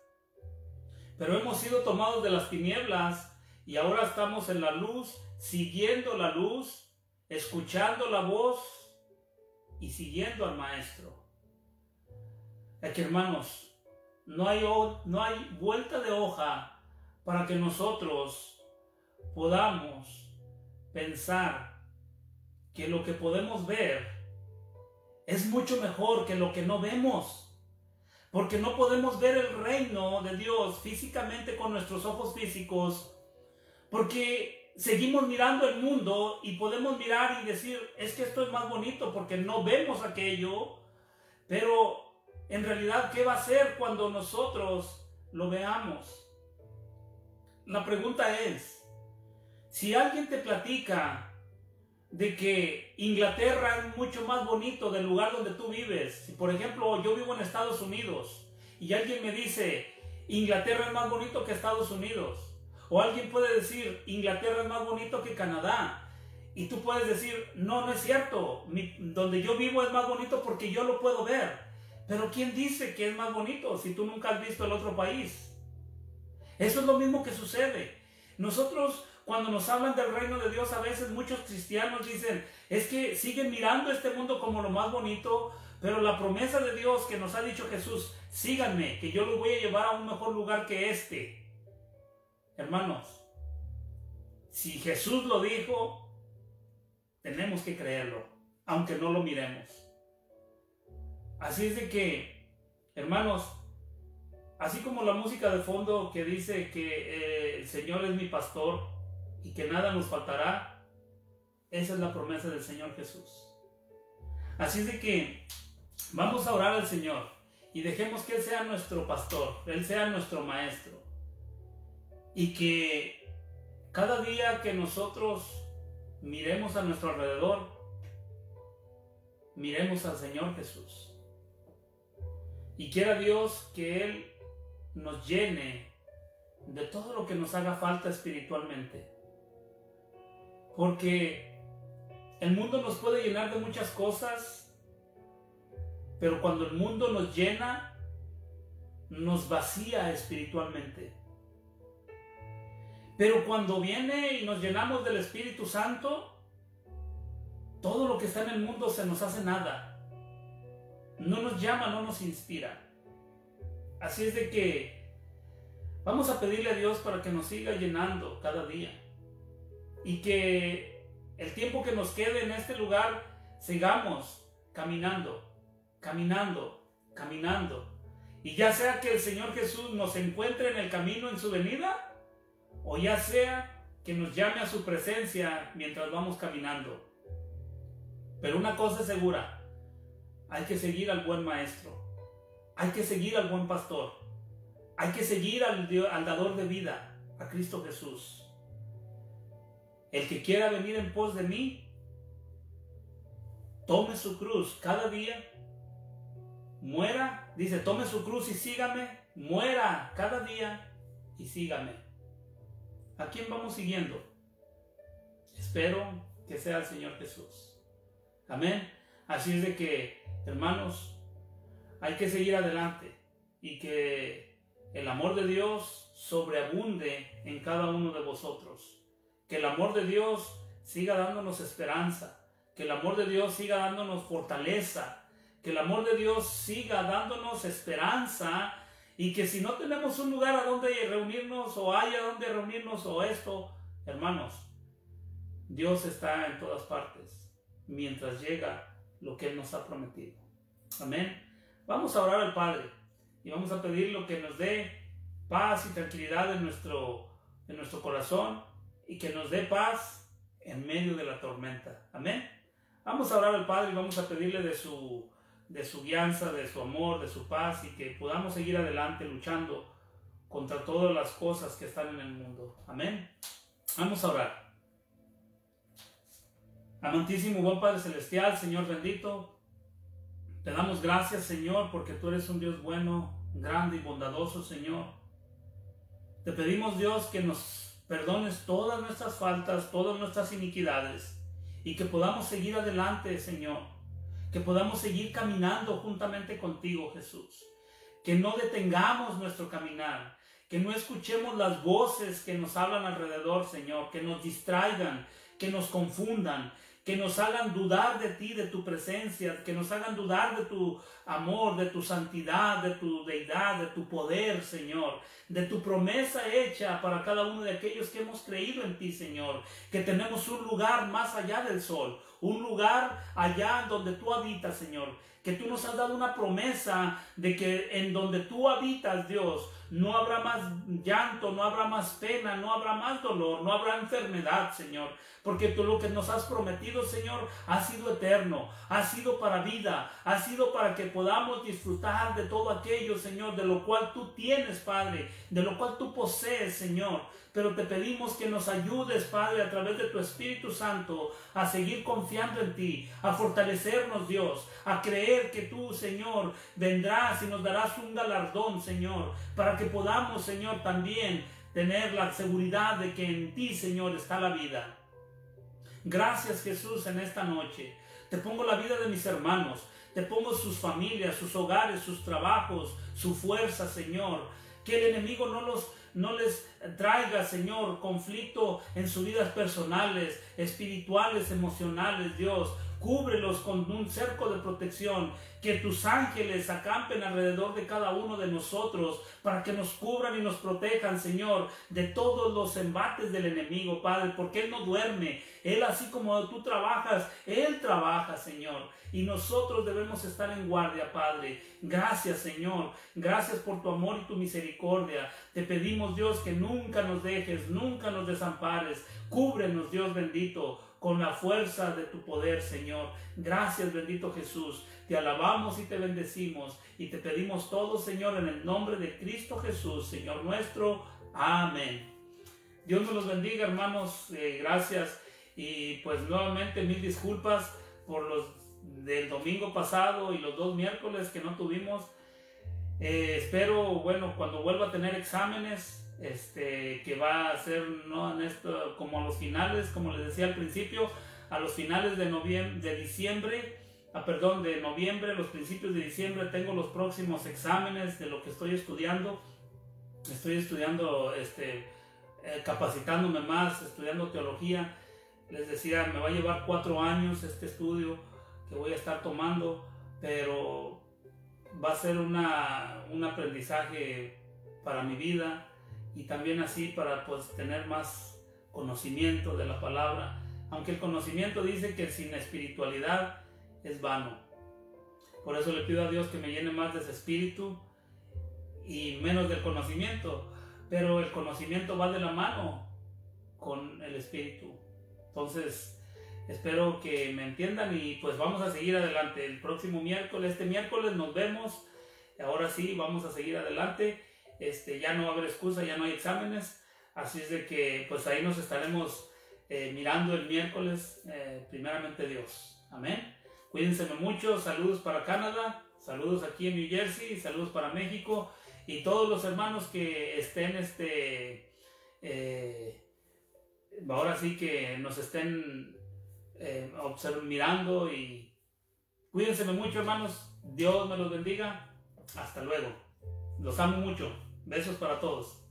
pero hemos sido tomados de las tinieblas y ahora estamos en la luz, siguiendo la luz, escuchando la voz y siguiendo al Maestro. Es que, hermanos, no hay vuelta de hoja para que nosotros podamos pensar que lo que podemos ver es mucho mejor que lo que no vemos, porque no podemos ver el reino de Dios físicamente con nuestros ojos físicos, porque seguimos mirando el mundo y podemos mirar y decir, es que esto es más bonito porque no vemos aquello, pero en realidad, ¿qué va a ser cuando nosotros lo veamos? La pregunta es, si alguien te platica de que Inglaterra es mucho más bonito del lugar donde tú vives, si por ejemplo yo vivo en Estados Unidos y alguien me dice, Inglaterra es más bonito que Estados Unidos, o alguien puede decir, Inglaterra es más bonito que Canadá, y tú puedes decir, no, no es cierto, donde yo vivo es más bonito porque yo lo puedo ver. Pero ¿quién dice que es más bonito si tú nunca has visto el otro país? Eso es lo mismo que sucede. Nosotros, cuando nos hablan del reino de Dios, a veces muchos cristianos dicen, es que siguen mirando este mundo como lo más bonito, pero la promesa de Dios que nos ha dicho Jesús, síganme, que yo los voy a llevar a un mejor lugar que este. Hermanos, si Jesús lo dijo, tenemos que creerlo, aunque no lo miremos. Así es de que, hermanos, así como la música de fondo que dice que el Señor es mi pastor y que nada nos faltará, esa es la promesa del Señor Jesús. Así es de que vamos a orar al Señor y dejemos que Él sea nuestro pastor, Él sea nuestro maestro. Y que cada día que nosotros miremos a nuestro alrededor, miremos al Señor Jesús. Y quiera Dios que Él nos llene de todo lo que nos haga falta espiritualmente. Porque el mundo nos puede llenar de muchas cosas, pero cuando el mundo nos llena, nos vacía espiritualmente. Pero cuando viene y nos llenamos del Espíritu Santo, todo lo que está en el mundo se nos hace nada. No nos llama, no nos inspira. Así es de que vamos a pedirle a Dios para que nos siga llenando cada día. Y que el tiempo que nos quede en este lugar, sigamos caminando, caminando, caminando. Y ya sea que el Señor Jesús nos encuentre en el camino en su venida, o ya sea que nos llame a su presencia mientras vamos caminando. Pero una cosa es segura, hay que seguir al buen maestro, hay que seguir al buen pastor, hay que seguir al dador de vida, a Cristo Jesús. El que quiera venir en pos de mí, tome su cruz cada día, muera, dice, tome su cruz y sígame, muera cada día y sígame. ¿A quién vamos siguiendo? Espero que sea el Señor Jesús. Amén. Así es de que, hermanos, hay que seguir adelante y que el amor de Dios sobreabunde en cada uno de vosotros. Que el amor de Dios siga dándonos esperanza, que el amor de Dios siga dándonos fortaleza, que el amor de Dios siga dándonos esperanza, y que si no tenemos un lugar a donde reunirnos, o haya donde reunirnos, o esto, hermanos, Dios está en todas partes mientras llega lo que Él nos ha prometido. Amén. Vamos a orar al Padre y vamos a pedir lo que nos dé paz y tranquilidad en nuestro corazón, y que nos dé paz en medio de la tormenta. Amén. Vamos a orar al Padre y vamos a pedirle de su guianza, de su amor, de su paz, y que podamos seguir adelante luchando contra todas las cosas que están en el mundo. Amén. Vamos a orar. Amantísimo buen Padre Celestial, Señor bendito, te damos gracias, Señor, porque tú eres un Dios bueno, grande y bondadoso, Señor. Te pedimos, Dios, que nos perdones todas nuestras faltas, todas nuestras iniquidades, y que podamos seguir adelante, Señor. que podamos seguir caminando juntamente contigo, Jesús. Que no detengamos nuestro caminar, que no escuchemos las voces que nos hablan alrededor, Señor, que nos distraigan, que nos confundan, que nos hagan dudar de ti, de tu presencia, que nos hagan dudar de tu amor, de tu santidad, de tu deidad, de tu poder, Señor, de tu promesa hecha para cada uno de aquellos que hemos creído en ti, Señor, que tenemos un lugar más allá del sol, un lugar allá donde tú habitas, Señor, que tú nos has dado una promesa de que en donde tú habitas, Dios, no habrá más llanto, no habrá más pena, no habrá más dolor, no habrá enfermedad, Señor, porque tú lo que nos has prometido, Señor, ha sido eterno, ha sido para vida, ha sido para que podamos disfrutar de todo aquello, Señor, de lo cual tú tienes, Padre, de lo cual tú posees, Señor. Pero te pedimos que nos ayudes, Padre, a través de tu Espíritu Santo, a seguir confiando en ti, a fortalecernos, Dios, a creer que tú, Señor, vendrás y nos darás un galardón, Señor, para que podamos, Señor, también tener la seguridad de que en ti, Señor, está la vida. Gracias, Jesús, en esta noche. Te pongo la vida de mis hermanos, te pongo sus familias, sus hogares, sus trabajos, su fuerza, Señor. Que el enemigo no les traiga, Señor, conflicto en sus vidas personales, espirituales, emocionales, Dios. Cúbrelos con un cerco de protección, que tus ángeles acampen alrededor de cada uno de nosotros para que nos cubran y nos protejan, Señor, de todos los embates del enemigo, Padre, porque Él no duerme. Él, así como tú trabajas, Él trabaja, Señor, y nosotros debemos estar en guardia, Padre. Gracias, Señor, gracias por tu amor y tu misericordia. Te pedimos, Dios, que nunca nos dejes, nunca nos desampares. Cúbrenos, Dios bendito, con la fuerza de tu poder, Señor. Gracias, bendito Jesús. Te alabamos y te bendecimos y te pedimos todo, Señor, en el nombre de Cristo Jesús, Señor nuestro. Amén. Dios nos los bendiga, hermanos. Gracias. Y pues nuevamente mil disculpas por los del domingo pasado y los 2 miércoles que no tuvimos. Espero, bueno, cuando vuelva a tener exámenes, que va a ser, ¿no?, en esto, como a los finales, como les decía al principio, a los finales de noviembre, los principios de diciembre, tengo los próximos exámenes de lo que estoy estudiando. Estoy estudiando, capacitándome más, estudiando teología. Les decía, me va a llevar 4 años este estudio que voy a estar tomando, pero va a ser un aprendizaje para mi vida, y también así para pues tener más conocimiento de la palabra, aunque el conocimiento dice que sin espiritualidad es vano. Por eso le pido a Dios que me llene más de ese espíritu y menos del conocimiento, pero el conocimiento va de la mano con el espíritu. Entonces espero que me entiendan y pues vamos a seguir adelante. El próximo miércoles, este miércoles nos vemos. Ahora sí, vamos a seguir adelante. Ya no va a haber excusa, ya no hay exámenes, así es de que pues ahí nos estaremos mirando el miércoles, primeramente Dios. Amén. Cuídense mucho, saludos para Canadá, saludos aquí en New Jersey, saludos para México y todos los hermanos que estén ahora sí que nos estén mirando, y cuídense mucho, hermanos. Dios me los bendiga. Hasta luego. Los amo mucho. Besos para todos.